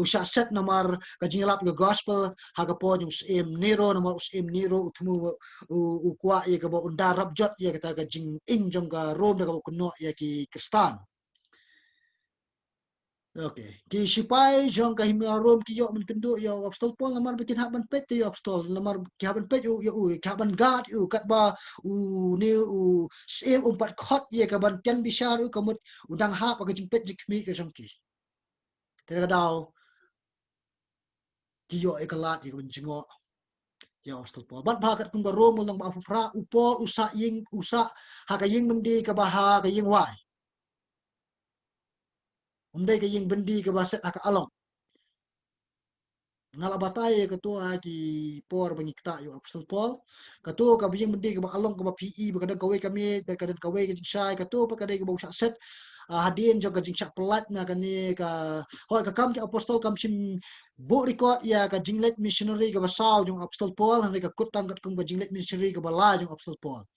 usha set namar ka jing lap ka gospel ha ka po jong em nero namar em nero utmu u kwa e ka bo undarab jot ye ka ka jing ing jong ka rom da ka kuno ye ki kristan. Okay. Ki sipai jong ka himya rom ki yo men kendo yo apostol Paul lamar bikin haban pet yo apostol lamar ki haban pet yo ki haban gad yo kat ba ne sem umpat khot ye ka ban ken bishar ka mut udang ha pa ka jing pet jik mi ka jong ki. Te ka daw ki yo e ka lat ye ka ban jingo yo apostol Paul. Bat ba kat kung ba rom lang ba fra upol usa ha ka ying mendi ka ba ha ka ying wai. Umdai ka ying bendi ka ba set ha ka along. Ngala batay ketua ki por bangikta yo apostol Paul ketua ka bijing bendi ka along ka PE bakadang kawe kami bakadang kawe ka sai ketua bakadang ka bau set hadin jo ka jing sak pelat na kani ka hoi ka kam ki apostol kam sim bu record ya ka jinglet missionary ka basaw jong apostol Paul han ka kutang kat kung ka jinglet missionary ka bala jong apostol Paul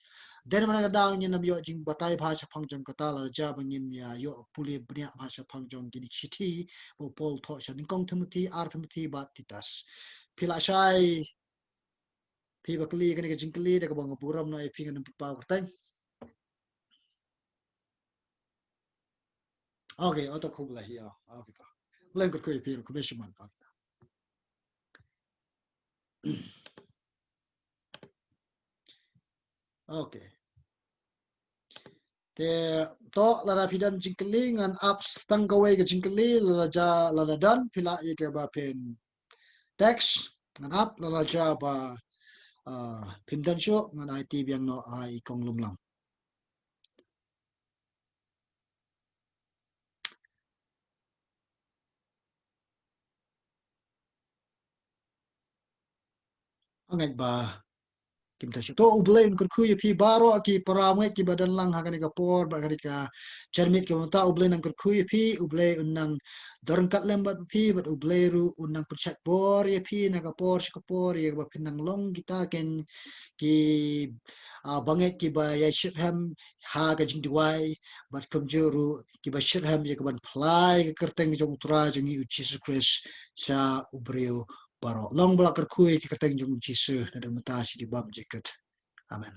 dan mana daw niya nam yo jing batay bahasa pangjong kata la ja bangim ya yo puli bnya bahasa pangjong gini city bo Paul tho sa ningkong Timothy Timothy bat titas pila sai pi bakli kani ka jingkli da ka bang buram na pi ngan pa kurtai okay auto kubla hiya okay ka len ko pi ko besman okay te to la pidan jingkli ngan ups tang gawe ka jingkli la ja la dan pila ye ka ba pen text ngan up la ja ba pindan syo ngan IT biang no ai kong lumlang angai ba kim ta to ublein kur khu pi baro ki paramai ki badan lang hakani ka por ba kani ka cermit ka ta ublein ang kur khu pi uble unang dorang kat lembat pi bat uble ru unang perchat bor ya pi na ka por ka por ya ba pinang long kita ken ki banget ki ba ya shirham ha ka jing diwai bat kum juru ki ba shirham ya ka ban plai ka kerteng jong utra jong i Jesus Christ sa ubreu baro long bla kur khu ki kerteng jong Jesus na mata si di bam jikat amen